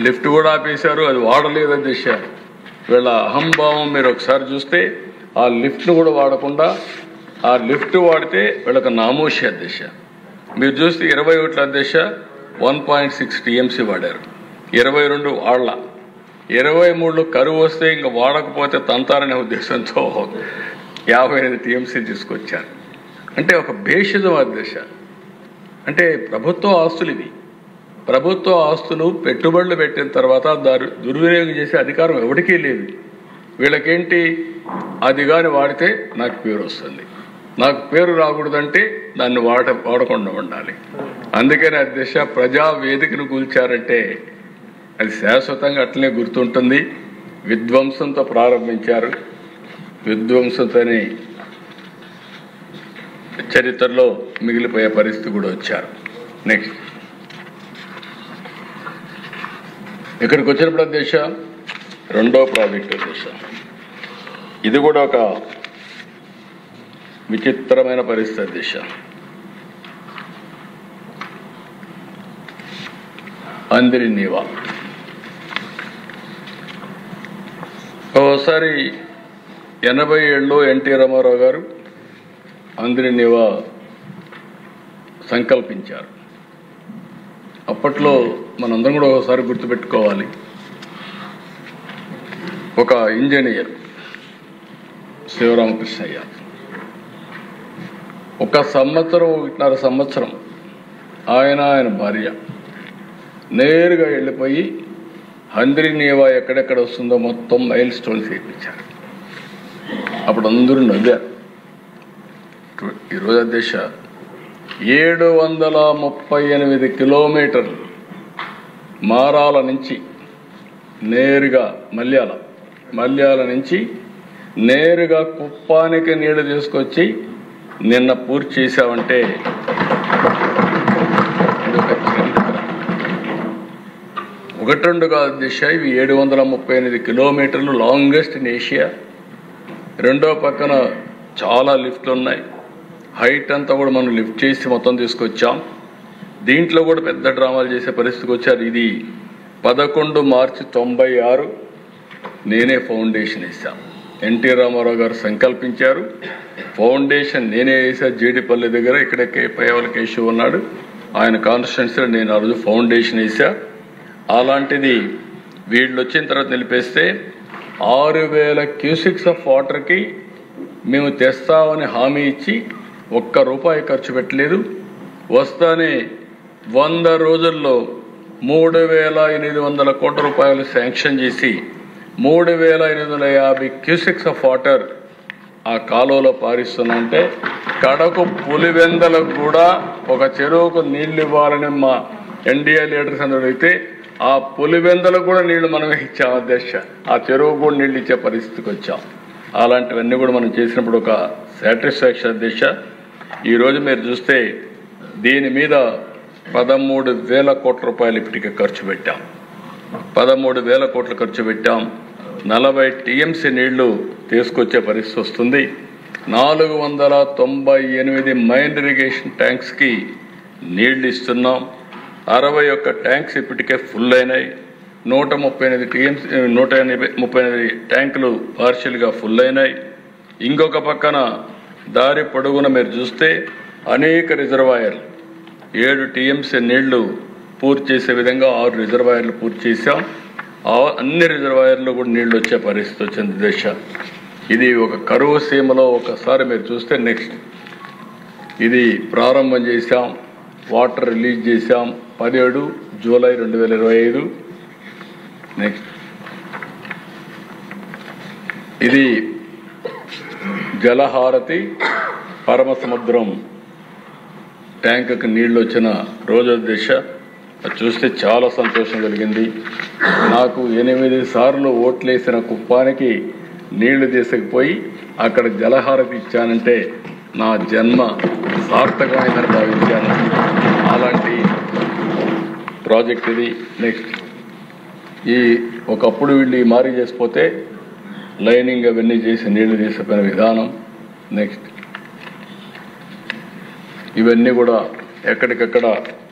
లిఫ్ట్ కూడా ఆపేశారు, అది వాడలేదు దిశ. వీళ్ళ అహంభావం మీరు ఒకసారి చూస్తే ఆ లిఫ్ట్ను కూడా వాడకుండా ఆ లిఫ్ట్ వాడితే వీళ్ళకి నామోషి అధ్యక్ష. మీరు చూస్తే 21 అధ్యక్ష 1.6 టీఎంసీ వాడారు, 22 వాడల, 23లో కరువు వస్తే ఇంకా వాడకపోతే తంతారనే ఉద్దేశంతో 58 టీఎంసీ తీసుకొచ్చారు. అంటే ఒక భేషజం అధ్యక్ష. అంటే ప్రభుత్వ ఆస్తులు ఇవి. ప్రభుత్వ ఆస్తులు పెట్టుబడులు పెట్టిన తర్వాత దుర్వినియోగం చేసే అధికారం ఎవరికీ లేదు. వీళ్ళకేంటి, అది కానీ వాడితే నాకు పేరు వస్తుంది, నాకు పేరు రాకూడదంటే దాన్ని వాడకుండా ఉండాలి. అందుకని అధ్యక్ష ప్రజా వేదికను కూల్చారంటే అది శాశ్వతంగా అట్లనే గుర్తుంటుంది. విధ్వంసంతో ప్రారంభించారు, విధ్వంసంతోనే చరిత్రలో మిగిలిపోయే పరిస్థితి కూడా వచ్చారు. నెక్స్ట్ ఇక్కడికి వచ్చినప్పుడు అధ్యక్ష రెండో ప్రాజెక్టు అధ్యక్ష, ఇది కూడా ఒక విచిత్రమైన పరిస్థితి అధ్యక్ష. అందిరి నీవా ఓసారి 87లో ఎన్టీ రామారావు గారు అందిరి నీవా సంకల్పించారు. అప్పట్లో మనందరం కూడా ఒకసారి గుర్తుపెట్టుకోవాలి, ఒక ఇంజనీర్ శివరామకృష్ణయ్య 1.5 సంవత్సరం ఆయన భార్య నేరుగా వెళ్ళిపోయి అందిరి నీవా ఎక్కడెక్కడ వస్తుందో మొత్తం మైల్ స్టోన్స్ వేయించారు. అప్పుడు అందరూ నవ్వారు. ఈరోజు అధ్యక్ష 738 కిలోమీటర్లు మారాల నుంచి నేరుగా మల్యాల నుంచి నేరుగా కుప్పానికి నీళ్లు తీసుకొచ్చి నిన్న పూర్తి చేశామంటే ఇది ఒక చరిత్ర. 1-2 కాదు దిశ, ఇవి 738 కిలోమీటర్లు లాంగెస్ట్ ఇన్ ఏషియా. రెండో పక్కన చాలా లిఫ్ట్లు ఉన్నాయి, హైట్ అంతా కూడా మనం లిఫ్ట్ చేసి మొత్తం తీసుకొచ్చాం. దీంట్లో కూడా పెద్ద డ్రామాలు చేసే పరిస్థితికి వచ్చారు. ఇది 11 మార్చి 96 నేనే ఫౌండేషన్ వేసాను. ఎన్టీ రామారావు గారు సంకల్పించారు, ఫౌండేషన్ నేనే వేసా. జీడిపల్లి దగ్గర ఇక్కడే పయ్యవల కేశవ్ ఉన్నాడు, ఆయన కాన్స్టిట్యున్సీలో నేను ఆ రోజు ఫౌండేషన్ వేసా. అలాంటిది వీళ్ళు వచ్చిన తర్వాత నిలిపేస్తే 6000 క్యూసిక్స్ ఆఫ్ వాటర్కి మేము తెస్తామని హామీ ఇచ్చి ₹1 ఖర్చు పెట్టలేదు. వస్తానే 100 రోజుల్లో 3,800 కోట్ల రూపాయలు శాంక్షన్ చేసి 3,850 క్యూసిక్స్ ఆఫ్ వాటర్ ఆ కాలువలో పారిస్తున్నామంటే కడకు పులివెందలకు కూడా ఒక చెరువుకు నీళ్లు ఇవ్వాలని మా ఎన్డీఏ లీడర్స్ అందరూ అయితే ఆ పులివెందలకు కూడా నీళ్లు మనమే ఇచ్చాం అధ్యక్ష. ఆ చెరువుకు కూడా నీళ్లు ఇచ్చే పరిస్థితికి వచ్చాం. అలాంటివన్నీ కూడా మనం చేసినప్పుడు ఒక సాటిస్ఫాక్షన్ అధ్యక్ష. ఈరోజు మీరు చూస్తే దీని మీద 13,000 కోట్ల రూపాయలు ఇప్పటికే ఖర్చు పెట్టాం. 13,000 కోట్లు ఖర్చు పెట్టాం. 40 టీఎంసీ నీళ్లు తీసుకొచ్చే పరిస్థితి వస్తుంది. 498 మైన్ ఇరిగేషన్ ట్యాంక్స్కి నీళ్లు ఇస్తున్నాం. 61 ట్యాంక్స్ ఇప్పటికే ఫుల్ అయినాయి. 138 ట్యాంకులు పార్షియల్గా ఫుల్ అయినాయి. ఇంకొక పక్కన దారి పొడుగున మీరు చూస్తే అనేక రిజర్వాయర్లు 7 టీఎంసీ నీళ్లు పూర్తి చేసే విధంగా 6 రిజర్వాయర్లు పూర్తి చేశాం. అన్ని రిజర్వాయర్లు కూడా నీళ్లు వచ్చే పరిస్థితి వచ్చింది దేశ. ఇది ఒక కరువు సీమలో ఒకసారి మీరు చూస్తే నెక్స్ట్ ఇది ప్రారంభం చేశాం, వాటర్ రిలీజ్ చేశాం 17 జూలై 2025. నెక్స్ట్ ఇది జలహారతి పరమ సముద్రం ట్యాంకుకి నీళ్లు వచ్చిన రోజు దిశ. అది చూస్తే చాలా సంతోషం కలిగింది నాకు. 8 సార్లు ఓట్లేసిన కుప్పానికి నీళ్లు తీసుకుపోయి అక్కడ జలహారతి ఇచ్చానంటే నా జన్మ సార్థకమైందని భావించాను. అలాంటి ప్రాజెక్ట్ ఇది. నెక్స్ట్ ఈ ఒకప్పుడు వీళ్ళు ఈ మారి చేసిపోతే లైనింగ్ అవన్నీ చేసి నీళ్లు తీసుకుపోయిన విధానం. నెక్స్ట్ ఇవన్నీ కూడా ఎక్కడికక్కడ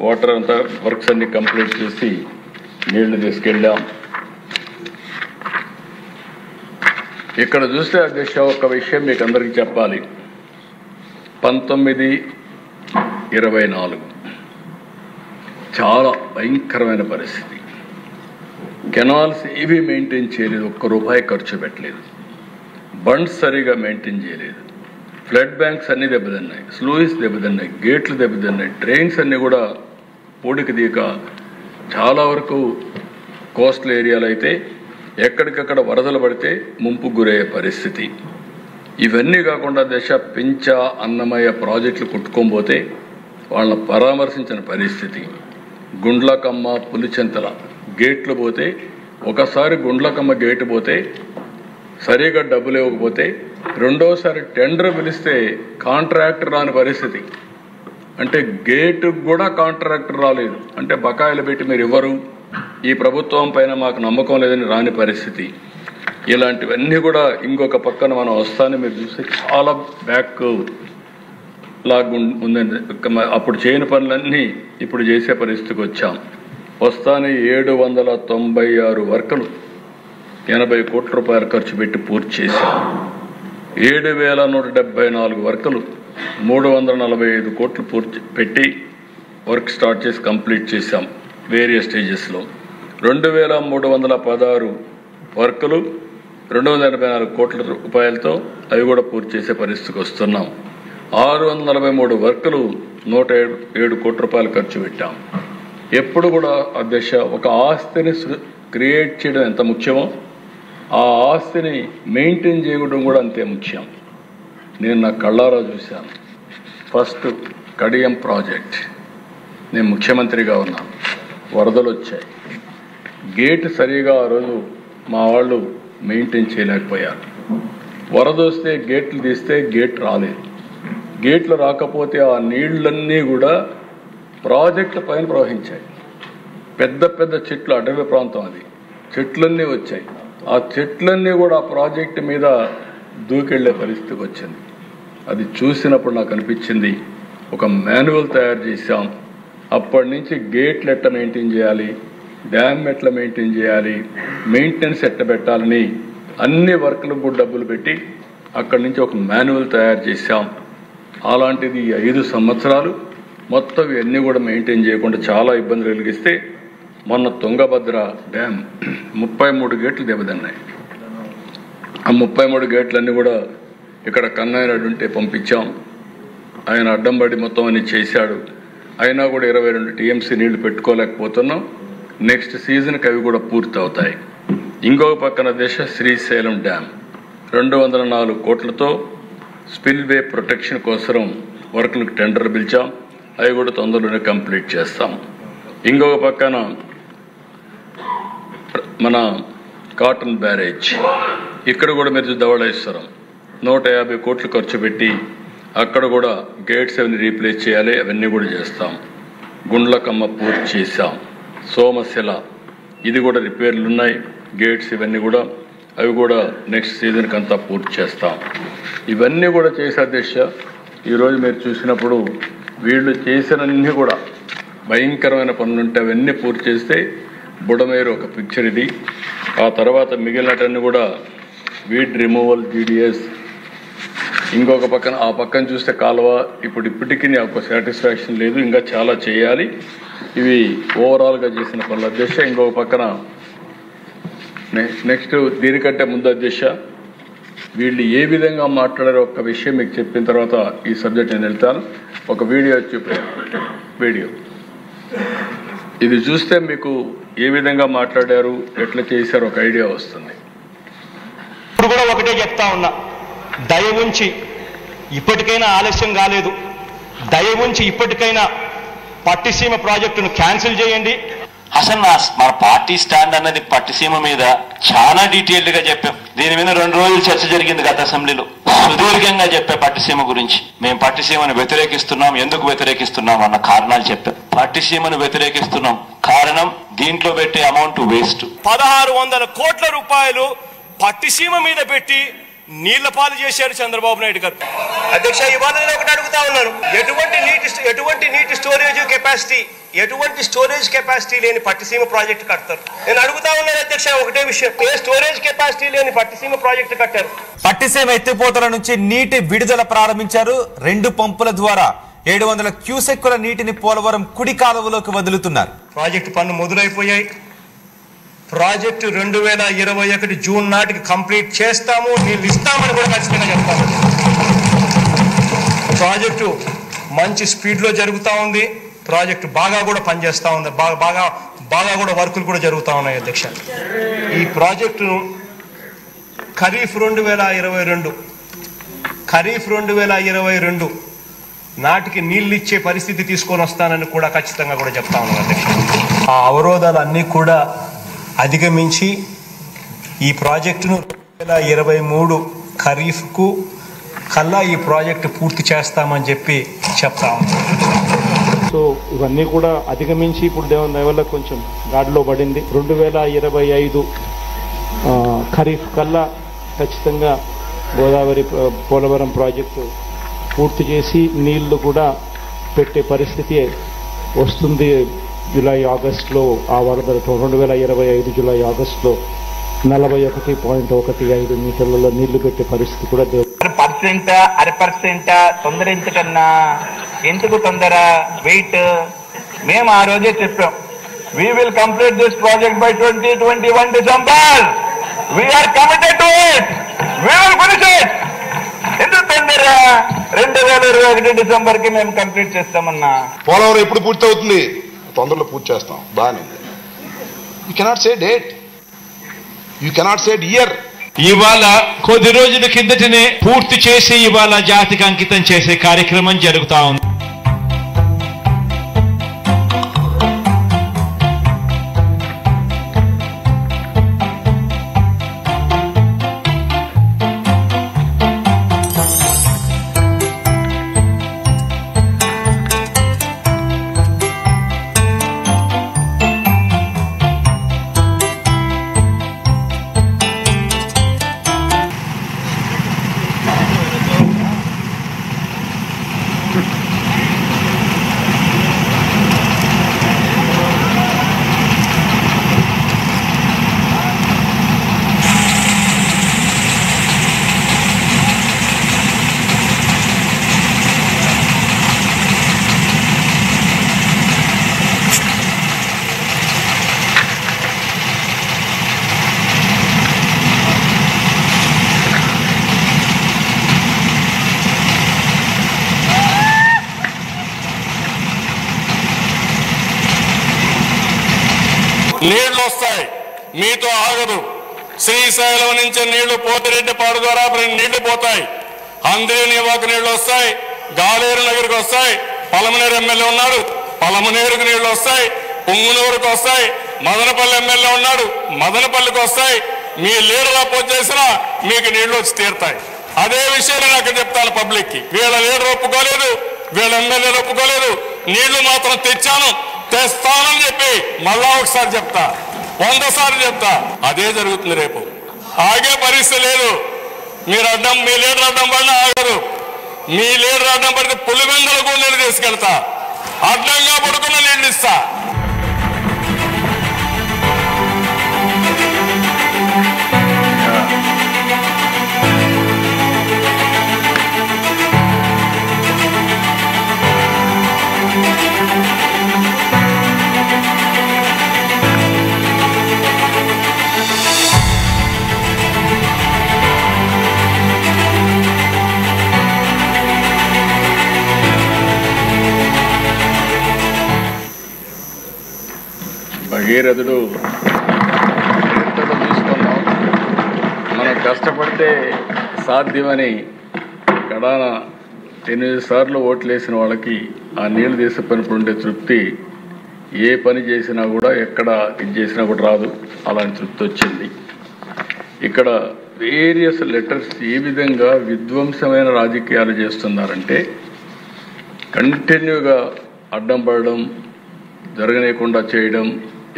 వాటర్ అంతా వర్క్స్ అన్ని కంప్లీట్ చేసి నీళ్లు తీసుకెళ్ళాం. ఇక్కడ చూస్తే అధ్యక్ష ఒక విషయం మీకు అందరికీ చెప్పాలి. 1924 చాలా భయంకరమైన పరిస్థితి. కెనాల్స్ ఏవి మెయింటైన్ చేయలేదు, ₹1 ఖర్చు పెట్టలేదు. బండ్స్ సరిగా మెయింటైన్ చేయలేదు. ఫ్లడ్ బ్యాంక్స్ అన్నీ దెబ్బతిన్నాయి, స్లూయిస్ దెబ్బతిన్నాయి, గేట్లు దెబ్బతిన్నాయి, ట్రైన్స్ అన్నీ కూడా పూడికి దీక చాలా వరకు కోస్టల్ ఏరియాలు అయితే ఎక్కడికక్కడ వరదలు పడితే ముంపుకు గురయ్యే పరిస్థితి. ఇవన్నీ కాకుండా పించ అన్నమయ్య ప్రాజెక్టులు కొట్టుకోబోతే వాళ్ళని పరామర్శించిన పరిస్థితి. గుండ్లకమ్మ పులిచెంతల గేట్లు పోతే ఒకసారి గుండ్లకమ్మ గేటు పోతే సరిగా డబ్బులు ఇవ్వకపోతే రెండోసారి టెండర్ పిలిస్తే కాంట్రాక్టర్ రాని పరిస్థితి. అంటే గేటుకు కూడా కాంట్రాక్టర్ రాలేదు. అంటే బకాయిలు పెట్టి మీరు ఇవ్వరు, ఈ ప్రభుత్వం పైన మాకు నమ్మకం లేదని రాని పరిస్థితి. ఇలాంటివన్నీ కూడా ఇంకొక పక్కన మనం వస్తానే మీరు చూస్తే చాలా బ్యాక్ లాగా ఉందండి. అప్పుడు చేయని పనులన్నీ ఇప్పుడు చేసే పరిస్థితికి వచ్చాం. వస్తానే 796 వర్కులు 80 కోట్ల రూపాయలు ఖర్చు పెట్టి పూర్తి చేశాం. 7174 వర్కులు 345 కోట్లు పూర్తి పెట్టి వర్క్ స్టార్ట్ చేసి కంప్లీట్ చేశాం వేరియస్ స్టేజెస్లో. 2316 వర్కులు 284 కోట్ల రూపాయలతో అవి కూడా పూర్తి చేసే పరిస్థితికి వస్తున్నాం. 643 వర్కులు 107 కోట్ల రూపాయలు ఖర్చు పెట్టాం. ఎప్పుడు కూడా అధ్యక్ష ఒక ఆస్తిని క్రియేట్ చేయడం ఎంత ముఖ్యమో ఆ ఆస్తిని మెయింటైన్ చేయడం కూడా అంతే ముఖ్యం. నేను నా కళ్ళారా చూశాను. ఫస్ట్ కడియం ప్రాజెక్ట్, నేను ముఖ్యమంత్రిగా ఉన్నాను, వరదలు వచ్చాయి. గేట్ సరిగా ఆ రోజు మా వాళ్ళు మెయింటైన్ చేయలేకపోయారు. వరద వస్తే గేట్లు తీస్తే గేట్ రాలేదు. గేట్లు రాకపోతే ఆ నీళ్లన్నీ కూడా ప్రాజెక్టుల పైన ప్రవహించాయి. పెద్ద పెద్ద చెట్లు, అడవి ప్రాంతం అది, చెట్లన్నీ వచ్చాయి. ఆ చెట్లన్నీ కూడా ఆ ప్రాజెక్టు మీద దూకెళ్లే పరిస్థితికి వచ్చింది. అది చూసినప్పుడు నాకు అనిపించింది ఒక మాన్యువల్ తయారు చేశాం. అప్పటి నుంచి గేట్లు ఎట్లా మెయింటైన్ చేయాలి, డ్యామ్ ఎట్లా మెయింటైన్ చేయాలి, మెయింటెనెన్స్ ఎట్లా పెట్టాలని అన్ని వర్కులకు కూడా డబ్బులు పెట్టి అక్కడి నుంచి ఒక మాన్యువల్ తయారు చేశాం. అలాంటిది 5 సంవత్సరాలు మొత్తం ఇవన్నీ కూడా మెయింటైన్ చేయకుండా చాలా ఇబ్బందులు కలిగిస్తే మొన్న తుంగభద్ర డ్యామ్ 33 గేట్లు దెబ్బతిన్నాయి. ఆ 33 గేట్లన్నీ కూడా ఇక్కడ కన్నయ్యనాయుడు ఉంటే పంపించాం. ఆయన అడ్డం పడి మొత్తం అన్ని చేశాడు. అయినా కూడా 22 TMC నీళ్లు పెట్టుకోలేకపోతున్నాం. నెక్స్ట్ సీజన్కి అవి కూడా పూర్తి అవుతాయి. ఇంకొక పక్కన శ్రీశైలం డ్యామ్ 204 కోట్లతో స్పిల్వే ప్రొటెక్షన్ కోసం వర్కులకు టెండర్ పిలిచాం. అవి కూడా తొందరలోనే కంప్లీట్ చేస్తాం. ఇంకొక పక్కన మన కాటన్ బ్యారేజ్, ఇక్కడ కూడా మీరు ధవళేశ్వరం 150 కోట్లు ఖర్చు పెట్టి అక్కడ కూడా గేట్స్ అవన్నీ రీప్లేస్ చేయాలి, అవన్నీ కూడా చేస్తాం. గుండ్లకమ్మ పూర్తి చేశాం. సోమశిల ఇది కూడా రిపేర్లు ఉన్నాయి, గేట్స్ ఇవన్నీ కూడా అవి కూడా నెక్స్ట్ సీజన్కి అంతా పూర్తి చేస్తాం. ఇవన్నీ కూడా చేసే దిశ ఈరోజు మీరు చూసినప్పుడు వీళ్ళు చేసినన్నీ కూడా భయంకరమైన పనులుంటే అవన్నీ పూర్తి చేస్తే బుడమేరు ఒక పిక్చర్ ఇది. ఆ తర్వాత మిగిలినటన్నీ కూడా వీడ్ రిమూవల్, GDS. ఇంకొక పక్కన ఆ పక్కన చూస్తే కాలువ ఇప్పటికీ నాకు సాటిస్ఫాక్షన్ లేదు, ఇంకా చాలా చేయాలి. ఇవి ఓవరాల్గా చేసిన పనుల అధ్యక్ష. ఇంకొక పక్కన నెక్స్ట్ దీనికంటే ముందు అధ్యక్ష వీళ్ళు ఏ విధంగా మాట్లాడారో ఒక విషయం మీకు చెప్పిన తర్వాత ఈ సబ్జెక్ట్ నేను వెళ్తాను. ఒక వీడియో వీడియో ఇది చూస్తే మీకు ఏ విధంగా మాట్లాడారు, ఎట్లా చేశారు ఒక ఐడియా వస్తుంది. ఇప్పుడు కూడా ఒకటే చెప్తా ఉన్నా, దయ ఉంచి ఇప్పటికైనా ఆలస్యం కాలేదు, దయ ఉంచి ఇప్పటికైనా పట్టిసీమ ప్రాజెక్టును క్యాన్సిల్ చేయండి. అసలు మన పార్టీ స్టాండ్ అన్నది పట్టిసీమ మీద చాలా డీటెయిల్డ్ గా చెప్పాం. దీని మీద 2 రోజులు చర్చ జరిగింది గత అసెంబ్లీలో. సుదీర్ఘంగా చెప్పే పట్టిసీమ గురించి. మేము పట్టిసీమను వ్యతిరేకిస్తున్నాం, ఎందుకు వ్యతిరేకిస్తున్నాం అన్న కారణాలు చెప్పాం. పట్టిసీమను వ్యతిరేకిస్తున్నాం కారణం దీంట్లో పెట్టే అమౌంట్ వేస్ట్. 1600 కోట్ల రూపాయలు పట్టిసీమ మీద పెట్టి నీళ్ల పాలు చేశారు చంద్రబాబు నాయుడు గారు. అధ్యక్ష, ఇవాళ నేను ఒకటి అడుగుతా ఉన్నాను, ఎటువంటి నీటి స్టోరేజ్ కెపాసిటీ లేని పట్టిసీమ ప్రాజెక్టు కడతారు? నేను అడుగుతా ఉన్నాను అధ్యక్ష ఒకటే విషయం, ఏ స్టోరేజ్ కెపాసిటీ లేని పట్టిసీమ ప్రాజెక్టు కట్టారు? పట్టిసీమ ఎత్తిపోతల నుంచి నీటి విడుదల ప్రారంభించారు. 2 పంపుల ద్వారా 700 క్యూసెక్కుల నీటిని పోలవరం కుడి కాలువలోకి వదులుతున్నారు. ప్రాజెక్టు పనులు మొదలైపోయాయి. ప్రాజెక్టు 2021 జూన్ నాటికి కంప్లీట్ చేస్తాము, నీళ్ళు ఇస్తామని కూడా ఖచ్చితంగా చెప్తాము. ప్రాజెక్టు మంచి స్పీడ్లో జరుగుతూ ఉంది. ప్రాజెక్టు బాగా కూడా పనిచేస్తూ ఉంది. బాగా కూడా వర్కులు కూడా జరుగుతూ ఉన్నాయి అధ్యక్ష. ఈ ప్రాజెక్టును ఖరీఫ్ 2022 నాటికి నీళ్ళు ఇచ్చే పరిస్థితి తీసుకొని వస్తానని కూడా ఖచ్చితంగా కూడా చెప్తా ఉన్నాను అధ్యక్ష. ఆ అవరోధాలన్నీ కూడా అధిగమించి ఈ ప్రాజెక్టును 2023 ఖరీఫ్కు కల్లా ఈ ప్రాజెక్టు పూర్తి చేస్తామని చెప్పి చెప్తా ఉన్నాం. సో ఇవన్నీ కూడా అధిగమించి ఇప్పుడు దేవుని దయ వల్ల కొంచెం గాడిలో పడింది. 2025 ఖరీఫ్ కల్లా ఖచ్చితంగా గోదావరి పోలవరం ప్రాజెక్టు పూర్తి చేసి నీళ్లు కూడా పెట్టే పరిస్థితి వస్తుంది. జూలై ఆగస్టులో ఆ వరదలు 2025 జూలై ఆగస్టులో 41.15 మీటర్లలో నీళ్లు పెట్టే పరిస్థితి కూడా % తొందరించకన్నా ఎందుకు తొందర వెయిట్? మేము ఆ రోజే చెప్పాం, we will complete this project by 2021 December. We are committed to it. We will finish it. ఎందుకు తొందర? 2021 డిసెంబర్కి మేము కంప్లీట్ చేస్తామన్నా. పోలవరం ఎప్పుడు పూర్తి అవుతుంది? తొందరలో పూర్తి చేస్తాం. బాగానే. You cannot say date, you cannot say year. ఇవాళ కొద్ది రోజుల కిందటనే పూర్తి చేసి ఇవాళ జాతికి అంకితం చేసే కార్యక్రమం జరుగుతా ఉంది. నీళ్లు వస్తాయి, మీతో ఆగదు. శ్రీశైలం నుంచి నీళ్లు పోతిరెడ్డిపాడు ద్వారా నీళ్లు పోతాయి. అంద్రేనివాకు నీళ్లు వస్తాయి, గాలేరు నగర్కి వస్తాయి. పలమనేరు ఎమ్మెల్యే ఉన్నాడు, పలమనేరుకు నీళ్లు వస్తాయి. పుంగునూరుకు వస్తాయి. మదనపల్లి ఎమ్మెల్యే ఉన్నాడు, మదనపల్లికి వస్తాయి. మీ లీడర్ అపోజ్ చేసినా మీకు నీళ్లు వచ్చి తీరుతాయి. అదే విషయం నేను అక్కడ చెప్తాను పబ్లిక్ కి. వీళ్ళ లీడర్ ఒప్పుకోలేదు, వీళ్ళ ఎమ్మెల్యేలు ఒప్పుకోలేదు. నీళ్లు మాత్రం తెచ్చాను, తెస్తానని చెప్పి మళ్ళా ఒకసారి చెప్తా, 100 సార్లు చెప్తా. అదే జరుగుతుంది రేపు. ఆగే పరిస్థితి లేదు. మీ లీడర్ అడ్డం పడినా ఆగదు. మీ లీడర్ అడ్డం పడితే పులివెందల కూడా నీళ్ళు తీసుకెళ్తా, అడ్డంగా పడుకున్న నీళ్ళు ఇస్తా. భగీరథుడు తీసుకున్నాం, మనం కష్టపడితే సాధ్యమని కడాన 8 సార్లు ఓట్లు వేసిన వాళ్ళకి ఆ నీళ్లు తీసుకున్నప్పుడు ఉండే తృప్తి ఏ పని చేసినా కూడా, ఎక్కడ ఇది చేసినా కూడా రాదు. అలాంటి తృప్తి వచ్చింది. ఇక్కడ వేరియస్ లెటర్స్ ఏ విధంగా విధ్వంసమైన రాజకీయాలు చేస్తున్నారంటే కంటిన్యూగా అడ్డం పడడం, జరగనీయకుండా చేయడం,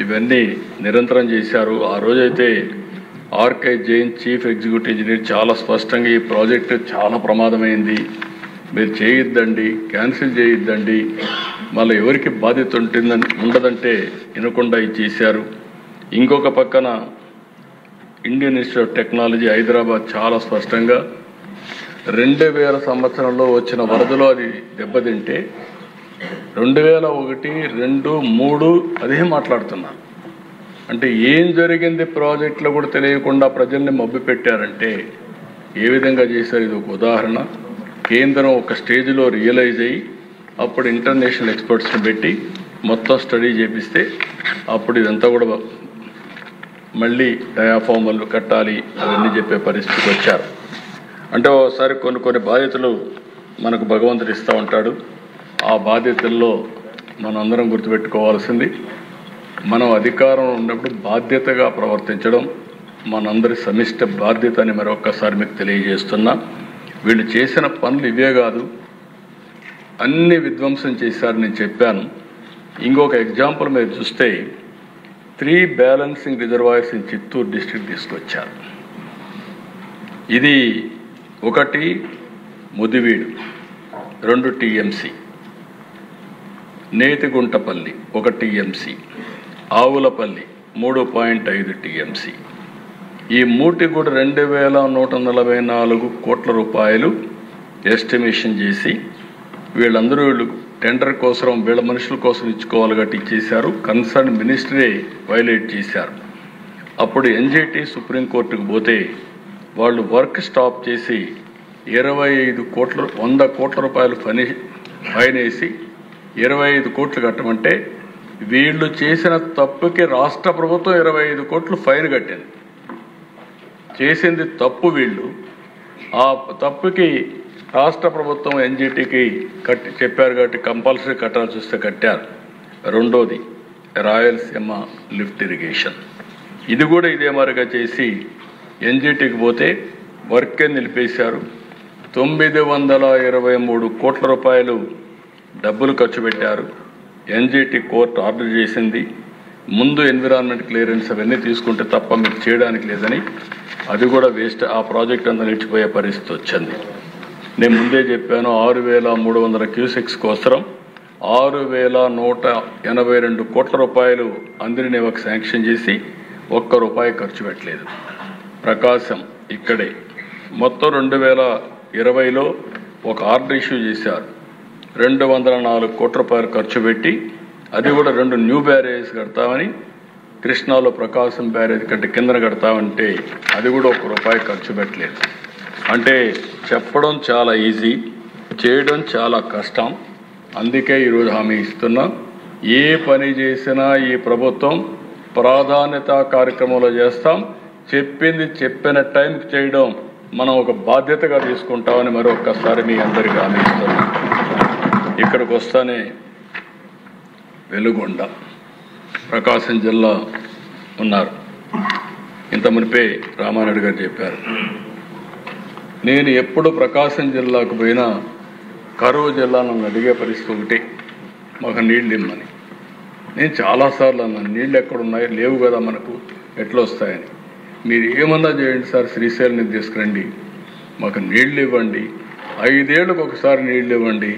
ఇవన్నీ నిరంతరం చేశారు. ఆ రోజైతే RK Jain chief executive engineer చాలా స్పష్టంగా ఈ ప్రాజెక్టు చాలా ప్రమాదమైంది, మీరు చేయొద్దండి, క్యాన్సిల్ చేయొద్దండి, మళ్ళీ ఎవరికి బాధ్యత ఉండదంటే వినకుండా ఇది చేశారు. ఇంకొక పక్కన Indian institute of technology Hyderabad చాలా స్పష్టంగా 2000 సంవత్సరంలో వచ్చిన వరదలో అది దెబ్బతింటే 2001, 2, 3 అదే మాట్లాడుతున్నారు. అంటే ఏం జరిగింది ప్రాజెక్టులో కూడా తెలియకుండా ప్రజల్ని మభ్య పెట్టారంటే ఏ విధంగా చేశారు? ఇది ఒక ఉదాహరణ. కేంద్రం ఒక స్టేజ్లో రియలైజ్ అయ్యి అప్పుడు ఇంటర్నేషనల్ ఎక్స్పర్ట్స్ని పెట్టి మొత్తం స్టడీ చేపిస్తే అప్పుడు ఇదంతా కూడా మళ్ళీ డయాఫార్మర్లు కట్టాలి అవన్నీ చెప్పే పరిస్థితికి వచ్చారు. అంటే ఒకసారి కొన్ని బాధ్యతలు మనకు భగవంతుడు ఇస్తూ ఉంటాడు. ఆ బాధ్యతల్లో మనందరం గుర్తుపెట్టుకోవాల్సింది, మనం అధికారం ఉన్నప్పుడు బాధ్యతగా ప్రవర్తించడం మనందరి సమిష్ట బాధ్యత అని మరొక్కసారి మీకు తెలియజేస్తున్నా. వీళ్ళు చేసిన పనులు ఇవే కాదు, అన్ని విధ్వంసం చేశారు నేను చెప్పాను. ఇంకొక ఎగ్జాంపుల్ మీరు చూస్తే 3 balancing reservoirs in Chittoor district తీసుకొచ్చారు. ఇది 1 Mudiveedu 2 TMC, నేతిగుంటపల్లి 1 TMC, Avulapalli 3.5 TMC. ఈ మూటి కూడా 2144 కోట్ల రూపాయలు ఎస్టిమేషన్ చేసి వీళ్ళు టెండర్ కోసం వీళ్ళ మనుషుల కోసం ఇచ్చుకోవాలి గట్టి ఇచ్చేశారు. కన్సర్న్ మినిస్టరే వైలేట్ చేశారు. అప్పుడు NGT సుప్రీంకోర్టుకు పోతే వాళ్ళు వర్క్ స్టాప్ చేసి 100 కోట్ల రూపాయలు ఫైన్ వేసి 25 కోట్లు కట్టమంటే వీళ్ళు చేసిన తప్పుకి రాష్ట్ర ప్రభుత్వం 25 కోట్లు ఫైన్ కట్టింది. చేసింది తప్పు వీళ్ళు, ఆ తప్పుకి రాష్ట్ర ప్రభుత్వం NGTకి చెప్పారు కాబట్టి కంపల్సరీ కట్టాల్సి వస్తే కట్టారు. రెండోది రాయలసీమ లిఫ్ట్ ఇరిగేషన్, ఇది కూడా ఇదే మాదిరిగా చేసి NGTకి పోతే వర్కే నిలిపేశారు. 923 కోట్ల రూపాయలు డబ్బులు ఖర్చు పెట్టారు. NGT కోర్టు ఆర్డర్ చేసింది, ముందు ఎన్విరాన్మెంట్ క్లియరెన్స్ అవన్నీ తీసుకుంటే తప్ప మీకు చేయడానికి లేదని, అది కూడా వేస్ట్. ఆ ప్రాజెక్ట్ అంతా నిలిచిపోయే పరిస్థితి వచ్చింది. నేను ముందే చెప్పాను, 6300 క్యూసెక్స్ కోసం 6182 కోట్ల రూపాయలు అందరినేవకు శాంక్షన్ చేసి ₹1 ఖర్చు పెట్టలేదు. ప్రకాశం ఇక్కడే మొత్తం 2020లో ఒక ఆర్డర్ ఇష్యూ చేశారు, 204 కోట్ల రూపాయలు ఖర్చు పెట్టి అది కూడా 2 న్యూ బ్యారేజ్ కడతామని, కృష్ణాలో ప్రకాశం బ్యారేజ్ కంటే కిందన కడతామంటే అది కూడా ₹1 ఖర్చు పెట్టలేదు. అంటే చెప్పడం చాలా ఈజీ, చేయడం చాలా కష్టం. అందుకే ఈరోజు హామీ ఇస్తున్నా, ఏ పని చేసినా ఈ ప్రభుత్వం ప్రాధాన్యత కార్యక్రమంలో చేస్తాం. చెప్పింది చెప్పిన టైంకి చేయడం మనం ఒక బాధ్యతగా తీసుకుంటామని మరొక్కసారి మీ అందరికీ హామీ ఇస్తున్నా. ఇక్కడికి వస్తానే వెలుగొండ ప్రకాశం జిల్లా ఉన్నారు, ఇంత మునిపే రామారెడ్డి గారు చెప్పారు. నేను ఎప్పుడు ప్రకాశం జిల్లాకు పోయినా కరువు జిల్లా నన్ను అడిగే పరిస్థితి ఒకటి, మాకు నీళ్ళు ఇమ్మని. నేను చాలాసార్లు అన్నాను, నీళ్ళు ఎక్కడున్నాయి, లేవు కదా మనకు, ఎట్లా వస్తాయని. మీరు ఏమన్నా చేయండి సార్, శ్రీశైలం నుంచి తీసుకురండి, మాకు నీళ్ళు ఇవ్వండి, 5 ఏళ్ళకు ఒకసారి నీళ్ళు ఇవ్వండి,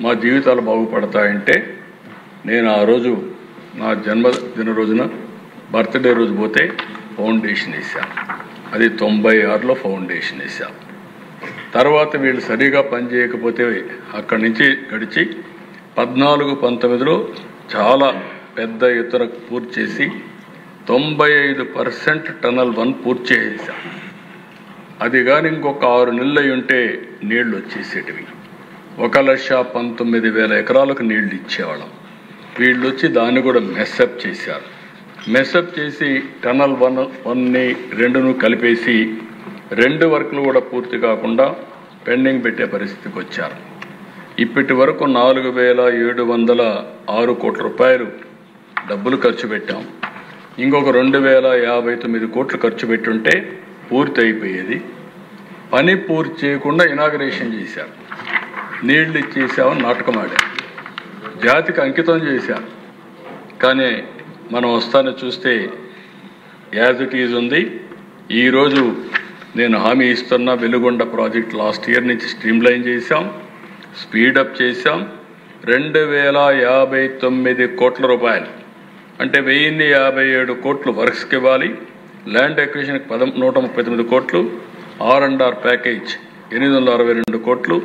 మా జీవితాలు బాగుపడతాయంటే నేను ఆ రోజు నా జన్మదిన రోజున బర్త్డే రోజు పోతే ఫౌండేషన్ వేసాను. అది 96లో ఫౌండేషన్ వేసాను. తర్వాత వీళ్ళు సరిగా పనిచేయకపోతే అక్కడి నుంచి గడిచి 14-19లో చాలా పెద్ద ఎత్తున పూర్తి చేసి 95% టనల్ 1 పూర్తి చేసేసాం. అది కానీ ఇంకొక 6 నెలలు అయి ఉంటే నీళ్లు వచ్చేసేటివి. 1,19,000 ఎకరాలకు నీళ్లు ఇచ్చేవాళ్ళం. వీళ్ళు వచ్చి దాన్ని కూడా మెస్అప్ చేశారు. మెస్అప్ చేసి టనల్ 1ని 2ను కలిపేసి 2 వర్క్లు కూడా పూర్తి కాకుండా పెండింగ్ పెట్టే పరిస్థితికి వచ్చారు. ఇప్పటి వరకు 4,706 కోట్ల రూపాయలు డబ్బులు ఖర్చు పెట్టాం. ఇంకొక 2,059 కోట్లు ఖర్చు పెట్టుంటే పూర్తి అయిపోయేది. పని పూర్తి చేయకుండా ఇనాగరేషన్ చేశారు. నీళ్లు ఇచ్చేసామని నాటకం ఆడారు. జాతికి అంకితం చేశారు. కానీ మనం వస్తాను చూస్తే యాజ్ ఇట్ ఈజ్ ఉంది. ఈరోజు నేను హామీ ఇస్తున్న వెలుగొండ ప్రాజెక్ట్ లాస్ట్ ఇయర్ నుంచి స్ట్రీమ్లైన్ చేశాం, స్పీడప్ చేశాం. 2059 కోట్ల రూపాయలు అంటే 1057 కోట్లు వర్క్స్కి ఇవ్వాలి. ల్యాండ్ ఎక్విజిషన్కి 139 కోట్లు, R&R ప్యాకేజ్ 862 కోట్లు,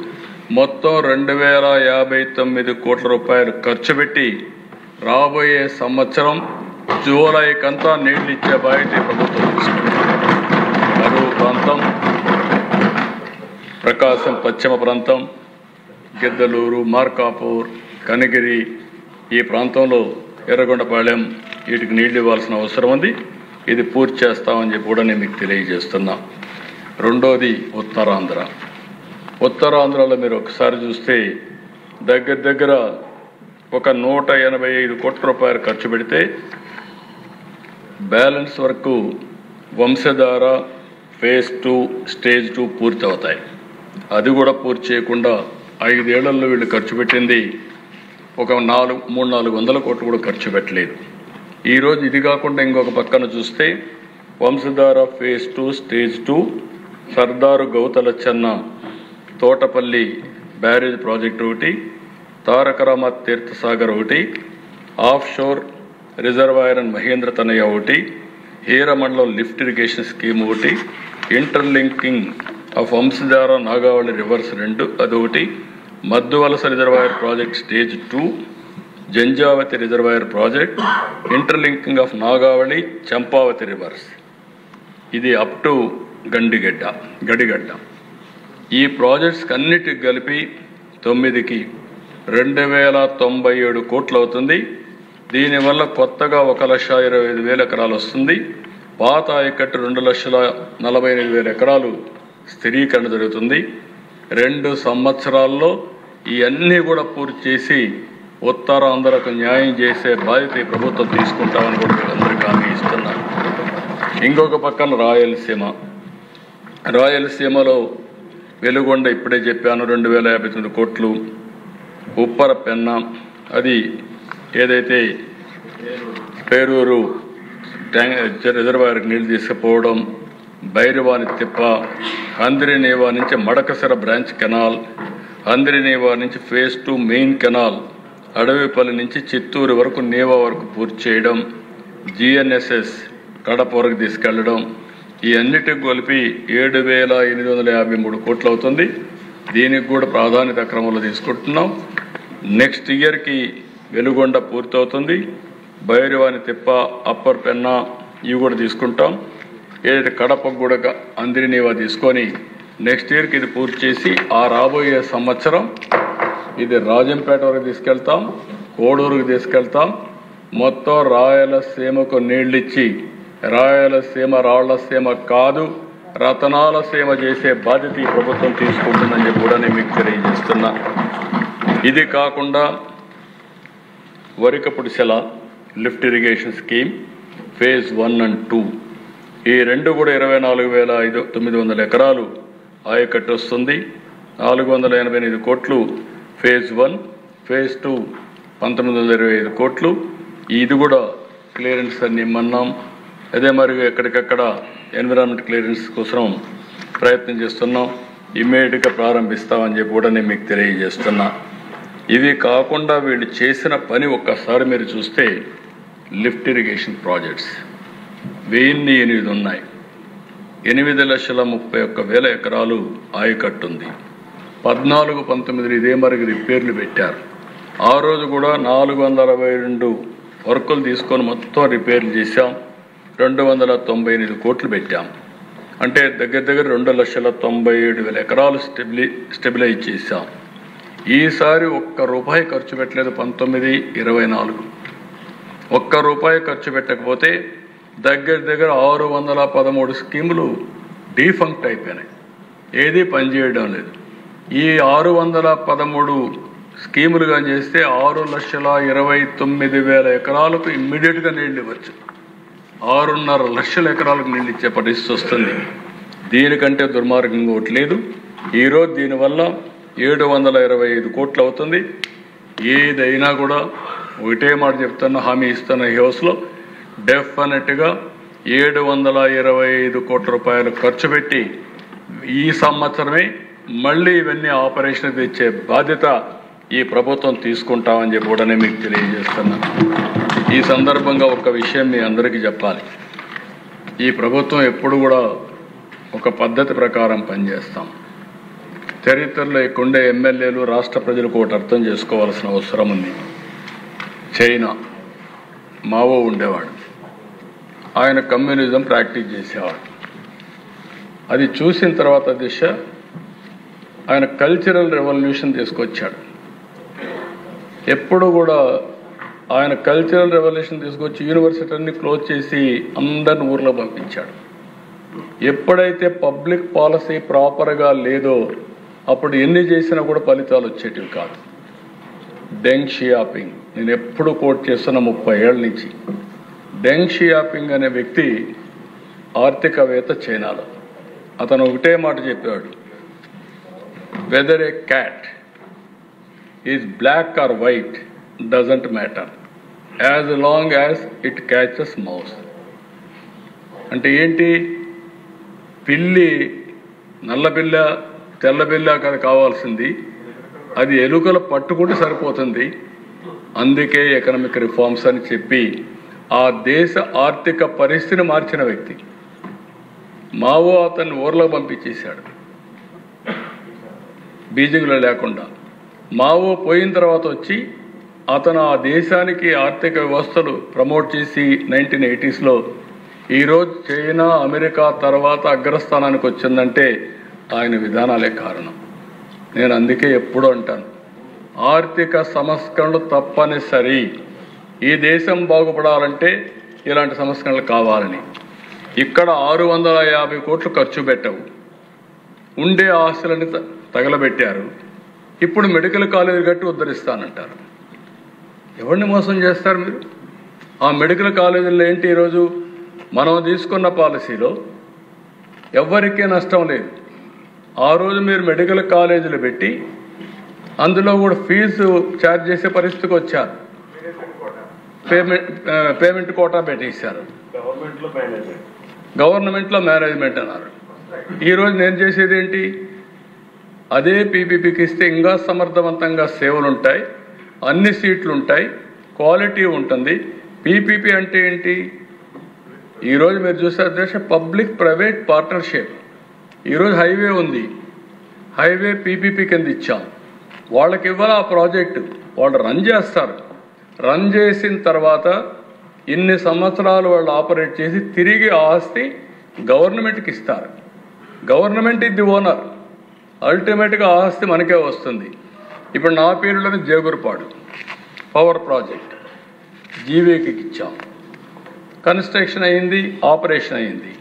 మొత్తం 2059 కోట్ల రూపాయలు ఖర్చు పెట్టి రాబోయే సంవత్సరం జూలైకంతా నీళ్లు ఇచ్చే బాధ్యత ప్రభుత్వం తీసుకుంటుంది. కరువు ప్రాంతం, ప్రకాశం పశ్చిమ ప్రాంతం, గిద్దలూరు, మార్కాపూర్, కనిగిరి ఈ ప్రాంతంలో ఎర్రగొండపాలెం వీటికి నీళ్లు ఇవ్వాల్సిన అవసరం ఉంది. ఇది పూర్తి చేస్తామని చెప్పి కూడా నేను మీకు తెలియజేస్తున్నా. రెండోది ఉత్తరాంధ్ర. ఉత్తరాంధ్రలో మీరు ఒకసారి చూస్తే దగ్గర ఒక 185 కోట్ల రూపాయలు ఖర్చు పెడితే బ్యాలెన్స్ వరకు వంశధార ఫేజ్ 2 స్టేజ్ 2 పూర్తి అవుతాయి. అది కూడా పూర్తి చేయకుండా 5 ఏళ్లలో వీళ్ళు ఖర్చు పెట్టింది ఒక 300-400 కోట్లు కూడా ఖర్చు పెట్టలేదు. ఈరోజు ఇది కాకుండా ఇంకొక పక్కన చూస్తే వంశధార ఫేజ్ 2 స్టేజ్ 2, సర్దారు గౌతల చెన్న తోటపల్లి బ్యారేజ్ ప్రాజెక్టు ఒకటి, తారకరామ తీర్థసాగర్ ఒకటి, offshore reservoir and Mahendra Tanaya ఒకటి, హీరమండలం లిఫ్ట్ ఇరిగేషన్ స్కీమ్ ఒకటి, interlinking of Vamsadhara Nagavali rivers 2 అదొకటి, Madduvalasa reservoir project stage 2, Janjhavathi reservoir project, interlinking of Nagavali Champavathi rivers, ఇది అప్ టు గడిగడ్డ. ఈ ప్రాజెక్ట్స్ అన్నిటికి కలిపి 9కి 2097 కోట్లు అవుతుంది. దీనివల్ల కొత్తగా 1,25,000 ఎకరాలు వస్తుంది. పాత ఆయకట్టు 2,48,000 ఎకరాలు స్థిరీకరణ జరుగుతుంది. 2 సంవత్సరాల్లో ఇవన్నీ కూడా పూర్తి చేసి ఉత్తరాంధ్రకు న్యాయం చేసే బాధ్యత ఈ ప్రభుత్వం తీసుకుంటామని కూడా వీళ్ళందరికీ హామీ ఇస్తున్నారు. ఇంకొక పక్కన రాయలసీమలో వెలుగొండ ఇప్పుడే చెప్పాను 2059 కోట్లు, ఉప్పర పెన్న అది ఏదైతే పేరూరు రిజర్వాయర్కి నీళ్లు తీసుకుపోవడం, భైరవాని తిప్ప, హంద్రినేవా నుంచి మడకసిర బ్రాంచ్ కెనాల్, హంద్రినేవా నుంచి ఫేజ్ 2 మెయిన్ కెనాల్, అడవిపల్లి నుంచి చిత్తూరు వరకు నేవా వరకు పూర్తి చేయడం, GNSS కడప వరకు తీసుకెళ్లడం, ఈ అన్నిటికి కలిపి 7,853 కోట్లు అవుతుంది. దీనికి కూడా ప్రాధాన్యత క్రమంలో తీసుకుంటున్నాం. నెక్స్ట్ ఇయర్కి వెలుగొండ పూర్తవుతుంది. భైరవాని తిప్ప, అప్పర్ పెన్న ఇవి కూడా తీసుకుంటాం. ఏదైతే కడపకు కూడా అందిరినేవా తీసుకొని నెక్స్ట్ ఇయర్కి ఇది పూర్తి చేసి ఆ రాబోయే సంవత్సరం ఇది రాజంపేట వరకు తీసుకెళ్తాం, కోడూరుకు తీసుకెళ్తాం. మొత్తం రాయలసీమకు నీళ్ళిచ్చి రాయలసీమ రాళ్లసీమ కాదు రతనాలసీమ చేసే బాధ్యత ఈ ప్రభుత్వం తీసుకుంటుందని చెప్పి కూడా నేను మీకు తెలియజేస్తున్నా. ఇది కాకుండా Varikapudisela lift irrigation scheme phase 1 and 2 ఈ 2 కూడా 24,900 ఎకరాలు ఆయకట్టు వస్తుంది. 485 కోట్లు ఫేజ్ 1, ఫేజ్ 2 1925 కోట్లు. ఇది కూడా క్లియరెన్స్ అన్ని ఇమ్మన్నాం. అదే మరి ఎక్కడికక్కడ ఎన్విరాన్మెంట్ క్లియరెన్స్ కోసం ప్రయత్నం చేస్తున్నాం. ఇమ్మీడియట్గా ప్రారంభిస్తామని చెప్పి కూడా నేను మీకు తెలియజేస్తున్నా. ఇవి కాకుండా వీళ్ళు చేసిన పని ఒక్కసారి మీరు చూస్తే లిఫ్ట్ ఇరిగేషన్ ప్రాజెక్ట్స్ 1008 ఉన్నాయి. 8,31,000 ఎకరాలు ఆయకట్టు ఉంది. 14-19 ఇదే మరికి రిపేర్లు పెట్టారు. ఆ రోజు కూడా 462 వర్కులు తీసుకొని మొత్తం రిపేర్లు చేశాం. 298 కోట్లు పెట్టాం. అంటే దగ్గర 2,97,000 ఎకరాలు స్టెబిలైజ్ చేశాం. ఈసారి ₹1 ఖర్చు పెట్టలేదు. 19-24 ₹1 ఖర్చు పెట్టకపోతే దగ్గర 613 స్కీములు డీఫంక్ట్ అయిపోయినాయి. ఏది పనిచేయడం లేదు. ఈ 613 స్కీములుగా చేస్తే 6,29,000 ఎకరాలకు ఇమ్మీడియట్గా నీళ్ళు ఇవ్వచ్చు. 6.5 లక్షల ఎకరాలకు నీళ్ళు ఇచ్చే పరిస్థితి వస్తుంది. దీనికంటే దుర్మార్గంగా ఒకటి లేదు. ఈరోజు దీనివల్ల 725 కోట్లు అవుతుంది. ఏదైనా కూడా ఒకటే మాట చెప్తున్నా, హామీ ఇస్తున్న ఈ హౌస్లో డెఫినెట్గా 725 కోట్ల రూపాయలు ఖర్చు పెట్టి ఈ సంవత్సరమే మళ్ళీ ఇవన్నీ ఆపరేషన్ తెచ్చే బాధ్యత ఈ ప్రభుత్వం తీసుకుంటామని చెప్పి కూడా మీకు తెలియజేస్తున్నాను. ఈ సందర్భంగా ఒక విషయం మీ అందరికీ చెప్పాలి. ఈ ప్రభుత్వం ఎప్పుడు కూడా ఒక పద్ధతి ప్రకారం పనిచేస్తాం. చరిత్రలో ఇక్కడుండే ఎమ్మెల్యేలు రాష్ట్ర ప్రజలకు ఒకటి అర్థం చేసుకోవాల్సిన అవసరం ఉంది. చైనా మావో ఉండేవాడు, ఆయన కమ్యూనిజం ప్రాక్టీస్ చేసేవాడు. అది చూసిన తర్వాత దిశ ఆయన కల్చరల్ రెవల్యూషన్ తీసుకొచ్చాడు. ఎప్పుడు కూడా ఆయన కల్చరల్ రెవల్యూషన్ తీసుకొచ్చి యూనివర్సిటీని క్లోజ్ చేసి అందరిని ఊర్లో పంపించాడు. ఎప్పుడైతే పబ్లిక్ పాలసీ ప్రాపర్గా లేదో అప్పుడు ఎన్ని చేసినా కూడా ఫలితాలు వచ్చేటివి కాదు. డెంగ్ షియాపింగ్ నేను ఎప్పుడు కోట్ చేస్తున్న 30 ఏళ్ళ నుంచి. డెంగ్ షియాపింగ్ అనే వ్యక్తి ఆర్థికవేత్త చైనాలో. అతను ఒకటే మాట చెప్పాడు, whether a cat is black or white doesn't matter as long as it catches mouse. అంటే ఏంటి, పిల్లి నల్ల పిల్ల తెల్ల పిల్ల కాదు కావాల్సింది, అది ఎలుకలు పట్టుకుంటే సరిపోతుంది. అందుకే ఎకనామిక్ రిఫార్మ్స్ అని చెప్పి ఆ దేశ ఆర్థిక పరిస్థితిని మార్చిన వ్యక్తి. మావో అతన్ని ఊర్లో పంపించేశాడు బీజింగ్లో లేకుండా. మావో పోయిన తర్వాత వచ్చి అతను ఆ దేశానికి ఆర్థిక వ్యవస్థలు ప్రమోట్ చేసి 1980sలో ఈరోజు చైనా అమెరికా తర్వాత అగ్రస్థానానికి వచ్చిందంటే ఆయన విధానాలే కారణం. నేను అందుకే ఎప్పుడూ అంటాను, ఆర్థిక సంస్కరణలు తప్పనిసరి. ఈ దేశం బాగుపడాలంటే ఇలాంటి సంస్కరణలు కావాలని. ఇక్కడ 650 కోట్లు ఖర్చు పెట్టవు, ఉండే ఆస్తులని తగలబెట్టారు. ఇప్పుడు మెడికల్ కాలేజీ కట్టి ఉద్ధరిస్తానంటారు. ఎవరిని మోసం చేస్తారు మీరు? ఆ మెడికల్ కాలేజీల్లో ఏంటి, ఈరోజు మనం తీసుకున్న పాలసీలో ఎవరికీ నష్టం లేదు. ఆ రోజు మీరు మెడికల్ కాలేజీలు పెట్టి అందులో కూడా ఫీజు ఛార్జ్ చేసే పరిస్థితికి వచ్చారు. పేమెంట్ కోటా పెట్టేశారు. గవర్నమెంట్లో మేనేజ్మెంట్ అన్నారు. ఈరోజు నేను చేసేది ఏంటి, అదే పీపీపీకి ఇస్తే ఇంకా సమర్థవంతంగా సేవలు ఉంటాయి, అన్ని సీట్లు ఉంటాయి, క్వాలిటీ ఉంటుంది. పీపీపీ అంటే ఏంటి, ఈరోజు మీరు చూసే అధ్యక్ష పబ్లిక్ ప్రైవేట్ పార్ట్నర్షిప్. ఈరోజు హైవే ఉంది, హైవే పీపీపీ కింద ఇచ్చాం. వాళ్ళకి ఇవ్వాలి ఆ ప్రాజెక్టు, వాళ్ళు రన్ చేస్తారు. రన్ చేసిన తర్వాత ఇన్ని సంవత్సరాలు వాళ్ళు ఆపరేట్ చేసి తిరిగి ఆస్తి గవర్నమెంట్కి ఇస్తారు. గవర్నమెంట్ ఇది ఓనర్, అల్టిమేట్గా ఆస్తి మనకే వస్తుంది. ఇప్పుడు నా పేరులోని జేగురుపాడు పవర్ ప్రాజెక్ట్ జీవీకి ఇచ్చాం. కన్స్ట్రక్షన్ అయింది, ఆపరేషన్ అయింది.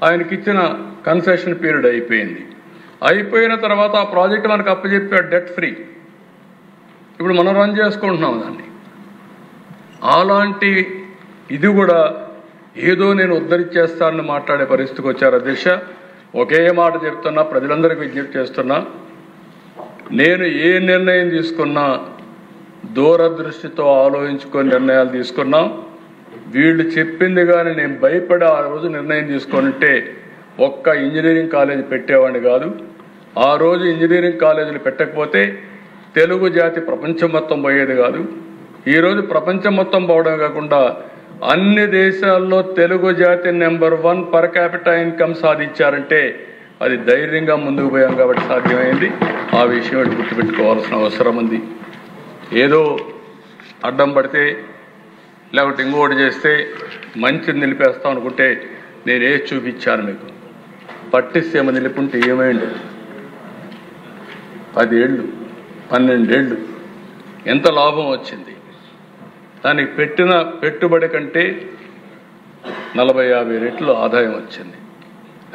ఆయనకి ఇచ్చిన కన్సెషన్ పీరియడ్ అయిపోయింది. అయిపోయిన తర్వాత ఆ ప్రాజెక్ట్ మనకు అప్పచెప్పాడు డెట్ ఫ్రీ. ఇప్పుడు మనం రన్ చేసుకుంటున్నాం దాన్ని. అలాంటి ఇది కూడా ఏదో నేను ఉద్ధరించేస్తానని మాట్లాడే పరిస్థితికి వచ్చారు అధ్యక్ష. ఒకే మాట చెప్తున్నా, ప్రజలందరికీ విజ్ఞప్తి చేస్తున్నా, నేను ఏ నిర్ణయం తీసుకున్నా దూరదృష్టితో ఆలోచించుకొని నిర్ణయాలు తీసుకున్నాం. వీళ్ళు చెప్పింది కానీ నేను భయపడి ఆ రోజు నిర్ణయం తీసుకుంటే ఒక్క ఇంజనీరింగ్ కాలేజీ పెట్టేవాడిని కాదు. ఆ రోజు ఇంజనీరింగ్ కాలేజీలు పెట్టకపోతే తెలుగు జాతి ప్రపంచం మొత్తం పోయేది కాదు. ఈరోజు ప్రపంచం మొత్తం పోవడం కాకుండా అన్ని దేశాల్లో తెలుగు జాతి నెంబర్ 1 పర్ క్యాపిటల్ ఇన్కమ్ సాధించారంటే అది ధైర్యంగా ముందుకు పోయాం కాబట్టి సాధ్యమైంది. ఆ విషయం గుర్తుపెట్టుకోవాల్సిన అవసరం ఉంది. ఏదో అడ్డం పడితే లేకపోతే ఇంకోటి చేస్తే మంచిని నిలిపేస్తాం అనుకుంటే నేనే చూపించాను మీకు. పట్టిసీమ నిలుపుంటే ఏమైంది, 10 ఏళ్ళు 12 ఏళ్ళు ఎంత లాభం వచ్చింది. దానికి పెట్టిన పెట్టుబడి కంటే 40-50 రెట్లు ఆదాయం వచ్చింది.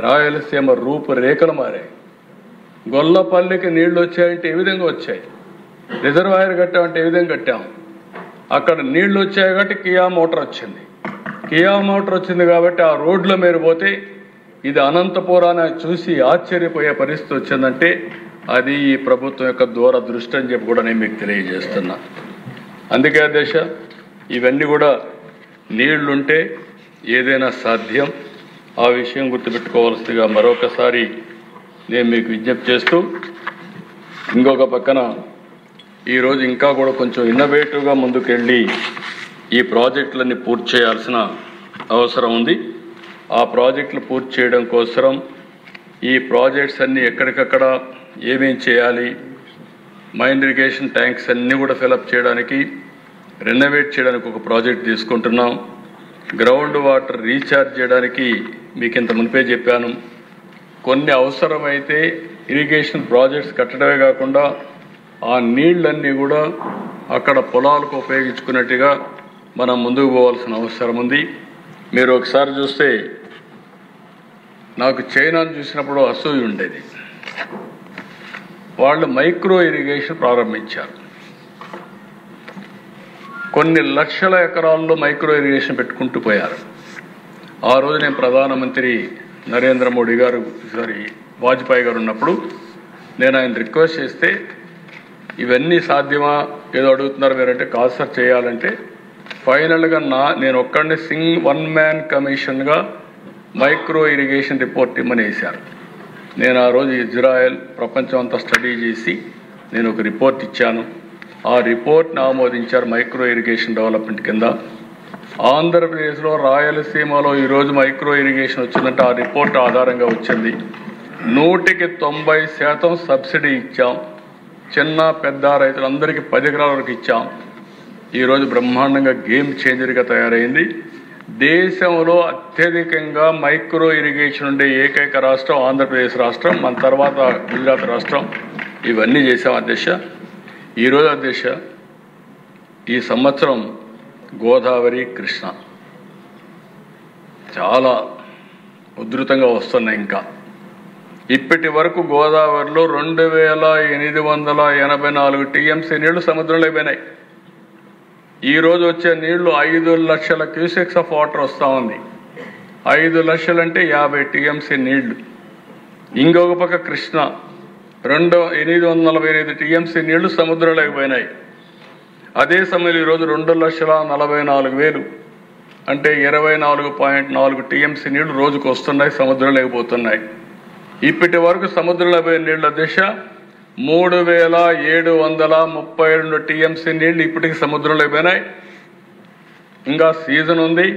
రాయలసీమ రూపురేఖలు మారాయి. గొల్లపల్లికి నీళ్లు వచ్చాయంటే ఏ విధంగా వచ్చాయి, రిజర్వాయర్ కట్టామంటే ఏ విధంగా కట్టాము. అక్కడ నీళ్లు వచ్చాయి కాబట్టి కియా మోటార్ వచ్చింది. కియా మోటార్ వచ్చింది కాబట్టి ఆ రోడ్లో మీరు పోతే ఇది అనంతపురాన్ని చూసి ఆశ్చర్యపోయే పరిస్థితి వచ్చిందంటే అది ఈ ప్రభుత్వం యొక్క దూరదృష్టి అని చెప్పి కూడా నేను మీకు తెలియజేస్తున్నా. అందుకే అధ్యక్ష, ఇవన్నీ కూడా నీళ్లుంటే ఏదైనా సాధ్యం. ఆ విషయం గుర్తుపెట్టుకోవాల్సిందిగా మరొకసారి నేను మీకు విజ్ఞప్తి చేస్తూ, ఇంకొక పక్కన ఈరోజు ఇంకా కూడా కొంచెం ఇన్నోవేటివ్గా ముందుకెళ్ళి ఈ ప్రాజెక్టులన్నీ పూర్తి చేయాల్సిన అవసరం ఉంది. ఆ ప్రాజెక్టులు పూర్తి చేయడం కోసం ఈ ప్రాజెక్ట్స్ అన్నీ ఎక్కడికక్కడ ఏమేం చేయాలి, మైన్ ఇరిగేషన్ ట్యాంక్స్ అన్నీ కూడా ఫిలప్ చేయడానికి, రెనోవేట్ చేయడానికి ఒక ప్రాజెక్ట్ తీసుకుంటున్నాం. గ్రౌండ్ వాటర్ రీఛార్జ్ చేయడానికి మీకు ఇంత మునిపే చెప్పాను. కొన్ని అవసరమైతే ఇరిగేషన్ ప్రాజెక్ట్స్ కట్టడమే కాకుండా ఆ నీళ్ళన్నీ కూడా అక్కడ పొలాలకు ఉపయోగించుకున్నట్టుగా మనం ముందుకు పోవాల్సిన అవసరం ఉంది. మీరు ఒకసారి చూస్తే నాకు చైనాను చూసినప్పుడు అసూయ ఉండేది. వాళ్ళు మైక్రో ఇరిగేషన్ ప్రారంభించారు. కొన్ని లక్షల ఎకరాల్లో మైక్రో ఇరిగేషన్ పెట్టుకుంటూ పోయారు. ఆ రోజు నేను ప్రధానమంత్రి నరేంద్ర మోడీ గారు వాజ్పేయి గారు ఉన్నప్పుడు నేను ఆయన రిక్వెస్ట్ చేస్తే ఇవన్నీ సాధ్యమా ఏదో అడుగుతున్నారు మీరంటే, కాదు సార్ చేయాలంటే ఫైనల్గా నేను ఒక్కడిని వన్ మ్యాన్ కమిషన్గా మైక్రో ఇరిగేషన్ రిపోర్ట్ ఇమ్మని వేశారు. నేను ఆ రోజు ఇజ్రాయెల్ ప్రపంచం అంతా స్టడీ చేసి నేను ఒక రిపోర్ట్ ఇచ్చాను. ఆ రిపోర్ట్ని ఆమోదించారు మైక్రో ఇరిగేషన్ డెవలప్మెంట్ కింద. ఆంధ్రప్రదేశ్లో రాయలసీమలో ఈరోజు మైక్రో ఇరిగేషన్ వచ్చిందంటే ఆ రిపోర్ట్ ఆధారంగా వచ్చింది. 100% సబ్సిడీ ఇచ్చాం. చిన్న పెద్ద రైతులందరికీ 10 ఎకరాల వరకు ఇచ్చాం. ఈరోజు బ్రహ్మాండంగా గేమ్ చేంజర్గా తయారైంది. దేశంలో అత్యధికంగా మైక్రో ఇరిగేషన్ ఉండే ఏకైక రాష్ట్రం ఆంధ్రప్రదేశ్ రాష్ట్రం, మన తర్వాత గుజరాత్ రాష్ట్రం. ఇవన్నీ చేశాం అధ్యక్ష. ఈరోజు అధ్యక్ష, ఈ సంవత్సరం గోదావరి కృష్ణ చాలా ఉధృతంగా వస్తున్నాయి. ఇంకా ఇప్పటి వరకు గోదావరిలో 2884 టీఎంసీ నీళ్లు సముద్రంలో పోయినాయి. ఈరోజు వచ్చే నీళ్లు 5 లక్షల క్యూసెక్స్ ఆఫ్ వాటర్ వస్తూ ఉంది. 5 లక్షలు అంటే 50 టీఎంసీ నీళ్లు. ఇంకొక పక్క కృష్ణ 845 టీఎంసీ నీళ్లు సముద్రంలోకి పోయినాయి. అదే సమయంలో ఈరోజు 2,44,000 అంటే 24.4 టీఎంసీ నీళ్లు రోజుకు వస్తున్నాయి, సముద్రంలోకి పోతున్నాయి. ఇప్పటి వరకు సముద్రంలో పోయిన నీళ్ల దిశ 3,732 టీఎంసీ నీళ్లు ఇప్పటికి సముద్రంలో పోయినాయి. ఇంకా సీజన్ ఉంది.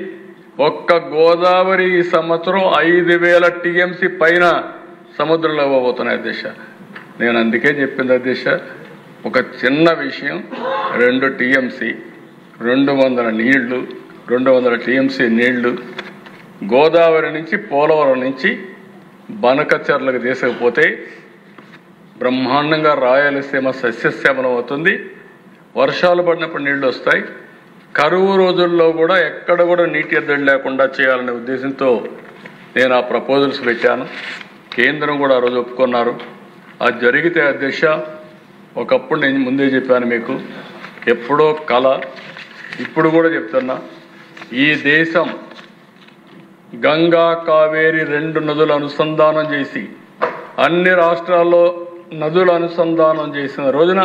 ఒక్క గోదావరి ఈ సంవత్సరం 5,000 టీఎంసీ పైన సముద్రంలో పోతున్నాయి దిశ. నేను అందుకే చెప్పింది దిశ, ఒక చిన్న విషయం, 2 టీఎంసీ 200 నీళ్లు 200 టీఎంసీ నీళ్లు గోదావరి నుంచి పోలవరం నుంచి బనకచర్లకు తీసుకుపోతే బ్రహ్మాండంగా రాయలసీమ సస్యశ్యామలం అవుతుంది. వర్షాలు పడినప్పుడు నీళ్లు వస్తాయి. కరువు రోజుల్లో కూడా ఎక్కడ కూడా నీటి ఎద్దడి లేకుండా చేయాలనే ఉద్దేశంతో నేను ఆ ప్రపోజల్స్ పెట్టాను. కేంద్రం కూడా ఆ రోజు ఒప్పుకున్నారు. అది జరిగితే అధ్యక్ష, ఒకప్పుడు నేను ముందే చెప్పాను మీకు, ఎప్పుడో కళ, ఇప్పుడు కూడా చెప్తున్నా, ఈ దేశం గంగా కావేరి 2 నదులు అనుసంధానం చేసి అన్ని రాష్ట్రాల్లో నదుల అనుసంధానం చేసిన రోజున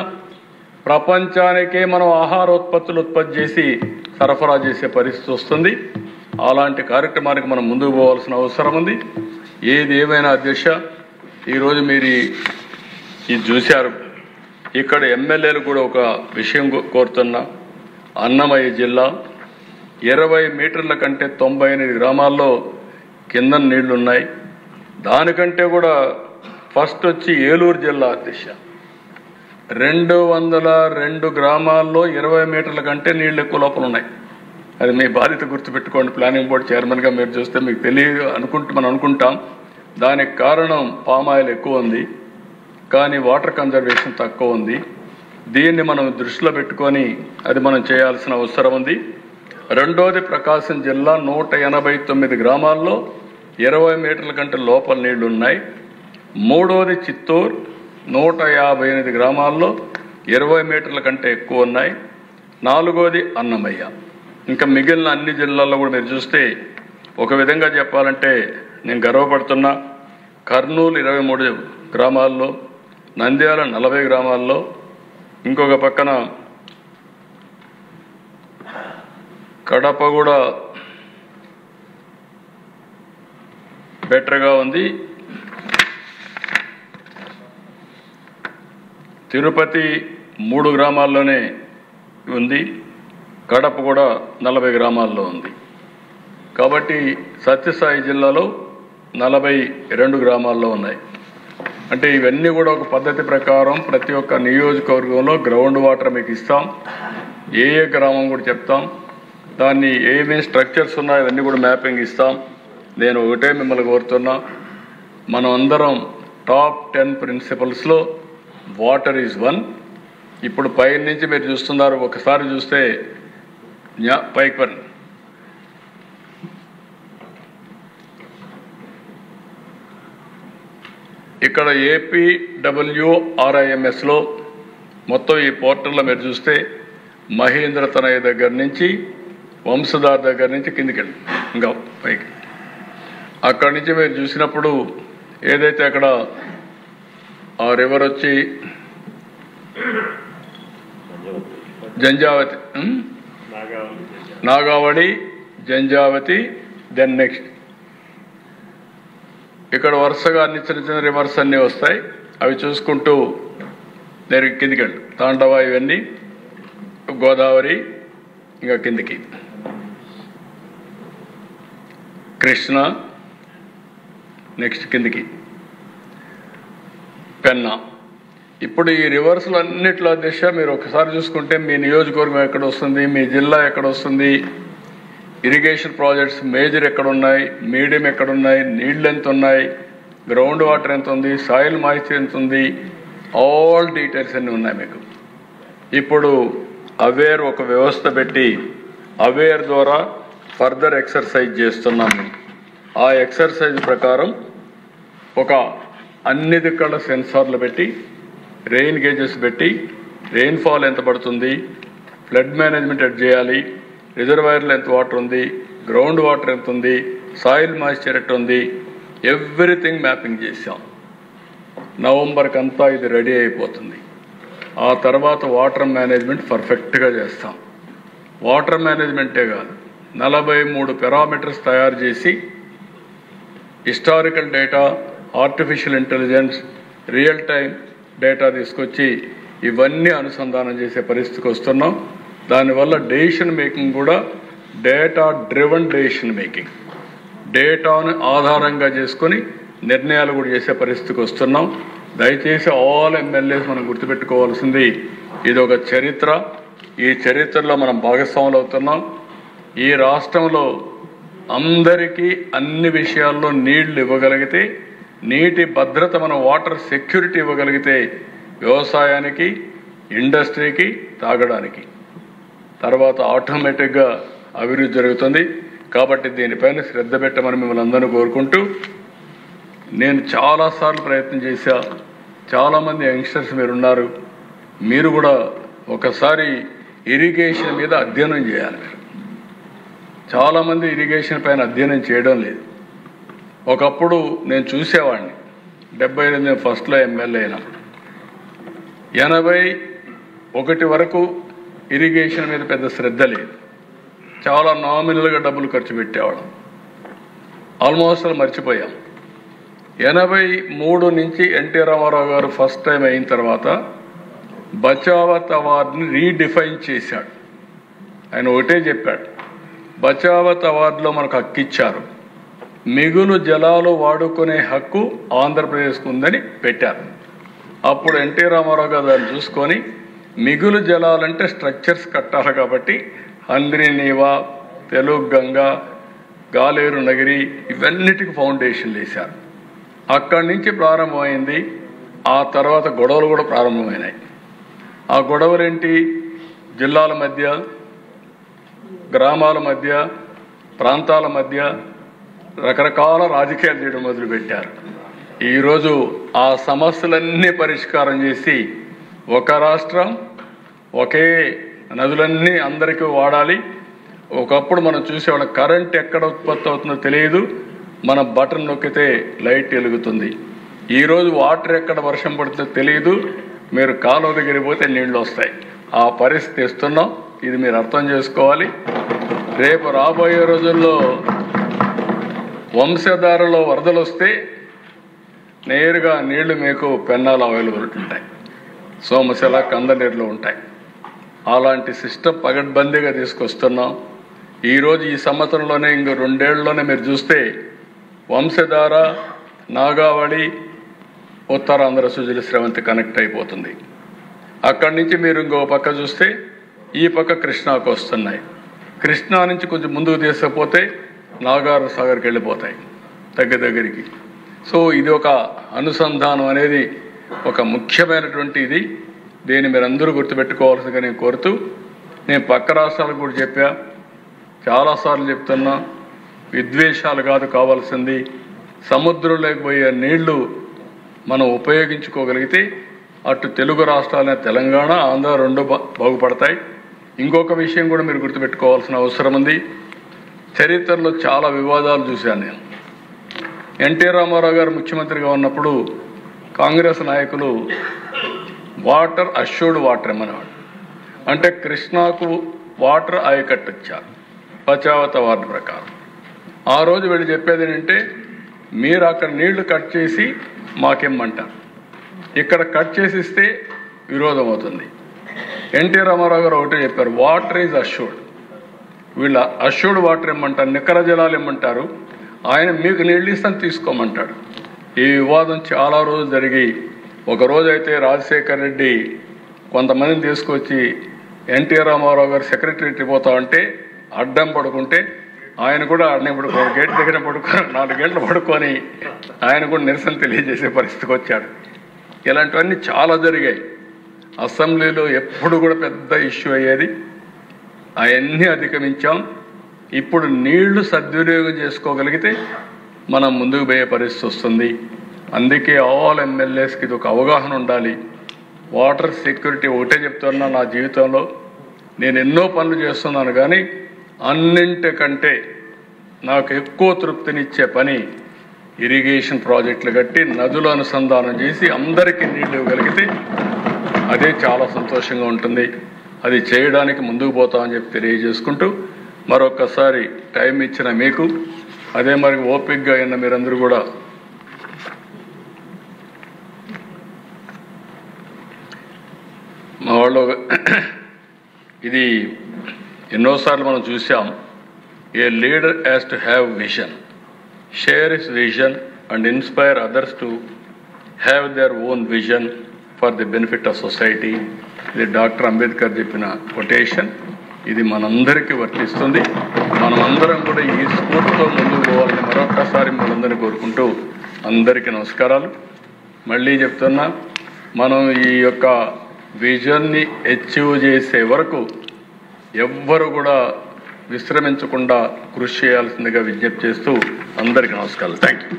ప్రపంచానికే మనం ఆహారోత్పత్తులు ఉత్పత్తి చేసి సరఫరా చేసే పరిస్థితి వస్తుంది. అలాంటి కార్యక్రమానికి మనం ముందుకు పోవాల్సిన అవసరం ఉంది. ఏది ఏమైనా అధ్యక్ష, ఈరోజు మీరు ఇది చూశారు. ఇక్కడ ఎమ్మెల్యేలు కూడా ఒక విషయం కోరుతున్నా. అన్నమయ్య జిల్లా 20 మీటర్ల కంటే 98 గ్రామాల్లో కింద నీళ్లున్నాయి. దానికంటే కూడా ఫస్ట్ వచ్చి ఏలూరు జిల్లా అధ్యక్ష 202 గ్రామాల్లో 20 మీటర్ల కంటే నీళ్లు ఎక్కువ లోపల ఉన్నాయి. అది మీ బాధ్యత గుర్తుపెట్టుకోండి. ప్లానింగ్ బోర్డు చైర్మన్గా మీరు చూస్తే మీకు తెలియదు మనం అనుకుంటాం. దానికి కారణం పామాయిల్ ఎక్కువ ఉంది, కానీ వాటర్ కన్జర్వేషన్ తక్కువ ఉంది. దీన్ని మనం దృష్టిలో పెట్టుకొని అది మనం చేయాల్సిన అవసరం ఉంది. రెండోది ప్రకాశం జిల్లా 189 గ్రామాల్లో 20 మీటర్ల కంటే లోపల నీళ్లు ఉన్నాయి. మూడోది చిత్తూరు 158 గ్రామాల్లో 20 మీటర్ల కంటే ఎక్కువ ఉన్నాయి. నాలుగోది అన్నమయ్య. ఇంకా మిగిలిన అన్ని జిల్లాల్లో కూడా మీరు చూస్తే ఒక విధంగా చెప్పాలంటే నేను గర్వపడుతున్నా. కర్నూలు 23 గ్రామాల్లో, నంద్యాల 40 గ్రామాల్లో, ఇంకొక పక్కన కడప కూడా బెటర్గా ఉంది. తిరుపతి 3 గ్రామాల్లోనే ఉంది. కడప కూడా 40 గ్రామాల్లో ఉంది. కాబట్టి సత్యసాయి జిల్లాలో 42 గ్రామాల్లో ఉన్నాయి. అంటే ఇవన్నీ కూడా ఒక పద్ధతి ప్రకారం ప్రతి ఒక్క నియోజకవర్గంలో గ్రౌండ్ వాటర్ మీకు ఇస్తాం. ఏ గ్రామం కూడా చెప్తాం. దాన్ని ఏమేమి స్ట్రక్చర్స్ ఉన్నాయో ఇవన్నీ కూడా మ్యాపింగ్ ఇస్తాం. నేను ఒకటే మిమ్మల్ని కోరుతున్నా, మనం అందరం టాప్ 10 ప్రిన్సిపల్స్లో వాటర్ ఈజ్ వన్. ఇప్పుడు పై నుంచి మీరు చూస్తున్నారు, ఒకసారి చూస్తే పైకి పని ఇక్కడ APWRIMSలో మొత్తం ఈ పోర్టల్లో మీరు చూస్తే మహేంద్ర తనయ్య దగ్గర నుంచి వంశధార్ దగ్గర నుంచి కిందికి వెళ్ళి ఇంకా పైకి అక్కడి నుంచి మీరు చూసినప్పుడు ఏదైతే అక్కడ ఆ రివర్ వచ్చి జంజావతి, నాగావళి, జంజావతి, దెన్ నెక్స్ట్ ఇక్కడ వరుసగా అన్ని చిన్న చిన్న రివర్స్ అన్నీ వస్తాయి. అవి చూసుకుంటూ నేను కిందికి వెళ్ళి తాండవ, ఇవన్నీ గోదావరి, ఇంకా కిందికి కృష్ణ, నెక్స్ట్ కిందికి పెన్నా. ఇప్పుడు ఈ రివర్స్లు అన్నిట్లో దిశ మీరు ఒకసారి చూసుకుంటే మీ నియోజకవర్గం ఎక్కడ వస్తుంది, మీ జిల్లా ఎక్కడ వస్తుంది, ఇరిగేషన్ ప్రాజెక్ట్స్ మేజర్ ఎక్కడ ఉన్నాయి, మీడియం ఎక్కడ ఉన్నాయి, నీళ్ళు ఎంత ఉన్నాయి, గ్రౌండ్ వాటర్ ఎంత ఉంది, సాయిల్ మాయిశ్చర్ ఎంత ఉంది, ఆల్ డీటెయిల్స్ అన్నీ ఉన్నాయి మీకు. ఇప్పుడు అవేర్ ఒక వ్యవస్థ పెట్టి అవేర్ ద్వారా ఫర్దర్ ఎక్సర్సైజ్ చేస్తున్నాము. ఆ ఎక్సర్సైజ్ ప్రకారం ఒక అన్ని దిక్కల సెన్సార్లు పెట్టి, రెయిన్ గేజెస్ పెట్టి, రెయిన్ఫాల్ ఎంత పడుతుంది, ఫ్లడ్ మేనేజ్మెంట్ ఎట్ చేయాలి, రిజర్వాయర్లో ఎంత వాటర్ ఉంది, గ్రౌండ్ వాటర్ ఎంత ఉంది, సాయిల్ మాయిశ్చర్ ఎట్ ఉంది, ఎవ్రీథింగ్ మ్యాపింగ్ చేసాం. నవంబర్కి అంతా ఇది రెడీ అయిపోతుంది. ఆ తర్వాత వాటర్ మేనేజ్మెంట్ పర్ఫెక్ట్గా చేస్తాం. వాటర్ మేనేజ్మెంటే కాదు, 43 పారామీటర్స్ తయారు చేసి historical data, artificial intelligence, real time data తీసుకొచ్చి ఇవన్నీ అనుసంధానం చేసే పరిస్థితికి వస్తున్నాం. దానివల్ల డెసిషన్ మేకింగ్ కూడా డేటా డ్రివన్ డెసిషన్ మేకింగ్, డేటాను ఆధారంగా చేసుకొని నిర్ణయాలు కూడా చేసే పరిస్థితికి వస్తున్నాం. దయచేసి ఆల్ ఎమ్మెల్యేస్ మనం గుర్తుపెట్టుకోవాల్సింది, ఇది ఒక చరిత్ర. ఈ చరిత్రలో మనం భాగస్వాములు అవుతున్నాం. ఈ రాష్ట్రంలో అందరికీ అన్ని విషయాల్లో నీళ్లు ఇవ్వగలిగితే, నీటి భద్రత, మనం వాటర్ సెక్యూరిటీ ఇవ్వగలిగితే వ్యవసాయానికి, ఇండస్ట్రీకి, తాగడానికి, తర్వాత ఆటోమేటిక్గా అభివృద్ధి జరుగుతుంది. కాబట్టి దీనిపైన శ్రద్ధ పెట్టమని మిమ్మల్ని అందరినీ కోరుకుంటూ, నేను చాలాసార్లు ప్రయత్నం చేశా. చాలామంది యంగ్స్టర్స్ మీరున్నారు, మీరు కూడా ఒకసారి ఇరిగేషన్ మీద అధ్యయనం చేయాలి. మీరు చాలామంది ఇరిగేషన్ పైన అధ్యయనం చేయడం లేదు. ఒకప్పుడు నేను చూసేవాడిని, 78 ఫస్ట్లో ఎమ్మెల్యే అయినప్పుడు 81 వరకు ఇరిగేషన్ మీద పెద్ద శ్రద్ధ లేదు. చాలా నామినల్గా డబ్బులు ఖర్చు పెట్టేవాళ్ళం. ఆల్మోస్ట్ మర్చిపోయాం. 83 నుంచి ఎన్టీ రామారావు గారు ఫస్ట్ టైం అయిన తర్వాత బచావత్ అవార్డుని రీడిఫైన్ చేశాడు. ఆయన ఒకటే చెప్పాడు, బచావత్ అవార్డులో మనకు హక్కు ఇచ్చారు, మిగులు జలాలు వాడుకునే హక్కు ఆంధ్రప్రదేశ్కు ఉందని పెట్టారు. అప్పుడు ఎన్టీ రామారావు గారు దాన్ని చూసుకొని, మిగులు జలాలంటే స్ట్రక్చర్స్ కట్టాలి కాబట్టి హంద్రి నీవా, తెలుగు గంగా, గాలేరు నగిరి, ఇవన్నిటికి ఫౌండేషన్లు వేశారు. అక్కడి నుంచి ప్రారంభమైంది. ఆ తర్వాత గొడవలు కూడా ప్రారంభమైనాయి. ఆ గొడవలేంటి? జిల్లాల మధ్య, గ్రామాల మధ్య, ప్రాంతాల మధ్య రకరకాల రాజకీయాలు చేయడం మొదలుపెట్టారు. ఈరోజు ఆ సమస్యలన్నీ పరిష్కారం చేసి, ఒక రాష్ట్రం, ఒకే నదులన్నీ అందరికీ వాడాలి. ఒకప్పుడు మనం చూసేవాళ్ళం, కరెంట్ ఎక్కడ ఉత్పత్తి అవుతుందో తెలియదు, మన బటన్ నొక్కితే లైట్ వెలుగుతుంది. ఈరోజు వాటర్ ఎక్కడ వర్షం పడుతుందో తెలియదు, మీరు కాలువ దగ్గరికి పోతే నీళ్లు వస్తాయి. ఆ పరిస్థితి ఇస్తున్నాం. ఇది మీరు అర్థం చేసుకోవాలి. రేపు రాబోయే రోజుల్లో వంశధారలో వరదలు వస్తే నేరుగా నీళ్లు మీకు పెన్నాలు అవైలబుల్ ఉంటాయి, సోమశిల కందనీరులో ఉంటాయి. అలాంటి సిస్టమ్ పగడ్బందీగా తీసుకొస్తున్నాం. ఈరోజు ఈ సంవత్సరంలోనే ఇంకో 2 ఏళ్లలోనే మీరు చూస్తే వంశధార, నాగావళి, ఉత్తరాంధ్ర సుజల స్రవంతి కనెక్ట్ అయిపోతుంది. అక్కడి నుంచి మీరు ఇంకో పక్క చూస్తే ఈ పక్క కృష్ణాకు వస్తున్నాయి. కృష్ణా నుంచి కొంచెం ముందుకు తీసుకపోతే నాగార్ సాగర్కి వెళ్ళిపోతాయి దగ్గరికి. సో ఇది ఒక అనుసంధానం అనేది ఒక ముఖ్యమైనటువంటి ఇది. దీన్ని మీరు అందరూ గుర్తుపెట్టుకోవాల్సిందిగా నేను కోరుతూ, నేను పక్క రాష్ట్రాలకు కూడా చెప్పా, చాలాసార్లు చెప్తున్నా, విద్వేషాలు కాదు కావాల్సింది, సముద్రంలోకి పోయే నీళ్లు మనం ఉపయోగించుకోగలిగితే అటు తెలుగు రాష్ట్రాలనే తెలంగాణ, ఆంధ్ర 2 బాగుపడతాయి. ఇంకొక విషయం కూడా మీరు గుర్తుపెట్టుకోవాల్సిన అవసరం ఉంది. చరిత్రలో చాలా వివాదాలు చూశాను నేను. ఎన్టీ రామారావు గారు ముఖ్యమంత్రిగా ఉన్నప్పుడు కాంగ్రెస్ నాయకులు వాటర్ అష్యూర్డ్ వాటర్ ఏమనేవాడు. అంటే కృష్ణాకు వాటర్ ఆయకట్టొచ్చారు పచావత వాటర్ ప్రకారం. ఆ రోజు వీళ్ళు చెప్పేది ఏంటంటే, మీరు అక్కడ నీళ్లు కట్ చేసి మాకేమంటారు, ఇక్కడ కట్ చేసి ఇస్తే విరోధం అవుతుంది. ఎన్టీ రామారావు గారు ఒకటే చెప్పారు, వాటర్ ఈజ్ అష్యూర్డ్. వీళ్ళ అష్యూర్డ్ వాటర్ ఇమ్మంటారు, నికర జలాలు ఇమ్మంటారు, ఆయన మీకు నీళ్ళు ఇస్తాను తీసుకోమంటాడు. ఈ వివాదం చాలా రోజులు జరిగి, ఒకరోజు అయితే రాజశేఖర్ రెడ్డి కొంతమందిని తీసుకొచ్చి ఎన్టీ రామారావు గారు సెక్రటరీకి పోతా ఉంటే అడ్డం పడుకుంటే ఆయన కూడా అడ్డం పడుకో గేట్ దగ్గర పడుకొని 4 గంటలు పడుకొని ఆయన కూడా నిరసన తెలియజేసే పరిస్థితికి వచ్చాడు. ఇలాంటివన్నీ చాలా జరిగాయి. అసెంబ్లీలో ఎప్పుడు కూడా పెద్ద ఇష్యూ అయ్యేది. అవన్నీ అధిగమించాం. ఇప్పుడు నీళ్లు సద్వినియోగం చేసుకోగలిగితే మనం ముందుకు పోయే పరిస్థితి వస్తుంది. అందుకే ఆల్ ఎమ్మెల్యేస్కి ఇది ఒక అవగాహన ఉండాలి. వాటర్ సెక్యూరిటీ ఒకటే చెప్తున్నా, నా జీవితంలో నేను ఎన్నో పనులు చేస్తున్నాను, కానీ అన్నింటికంటే నాకు ఎక్కువ తృప్తినిచ్చే పని ఇరిగేషన్ ప్రాజెక్టులు కట్టి నదులు అనుసంధానం చేసి అందరికీ నీళ్లు ఇవ్వగలిగితే అదే చాలా సంతోషంగా ఉంటుంది. అది చేయడానికి ముందుకు పోతామని చెప్పి తెలియజేసుకుంటూ, మరొకసారి టైం ఇచ్చిన మీకు, అదే మరి ఓపికగా అయిన మీరందరూ కూడా మా వాళ్ళు ఇది ఎన్నోసార్లు మనం చూసాం. A leader has to have vision, share his vision and inspire others to have their own vision for the benefit of society. ఇది డాక్టర్ అంబేద్కర్ చెప్పిన కొటేషన్. ఇది మనందరికీ వర్తిస్తుంది. మనమందరం కూడా ఈ స్ఫూర్తితో ముందుకు పోవాలని మరొక్కసారి మనందరినీ కోరుకుంటూ అందరికీ నమస్కారాలు. మళ్ళీ చెప్తున్నా, మనం ఈ యొక్క విజన్ని అచీవ్ చేసే వరకు ఎవ్వరు కూడా విశ్రమించకుండా కృషి చేయాల్సిందిగా విజ్ఞప్తి చేస్తూ అందరికీ నమస్కారాలు. Thank you.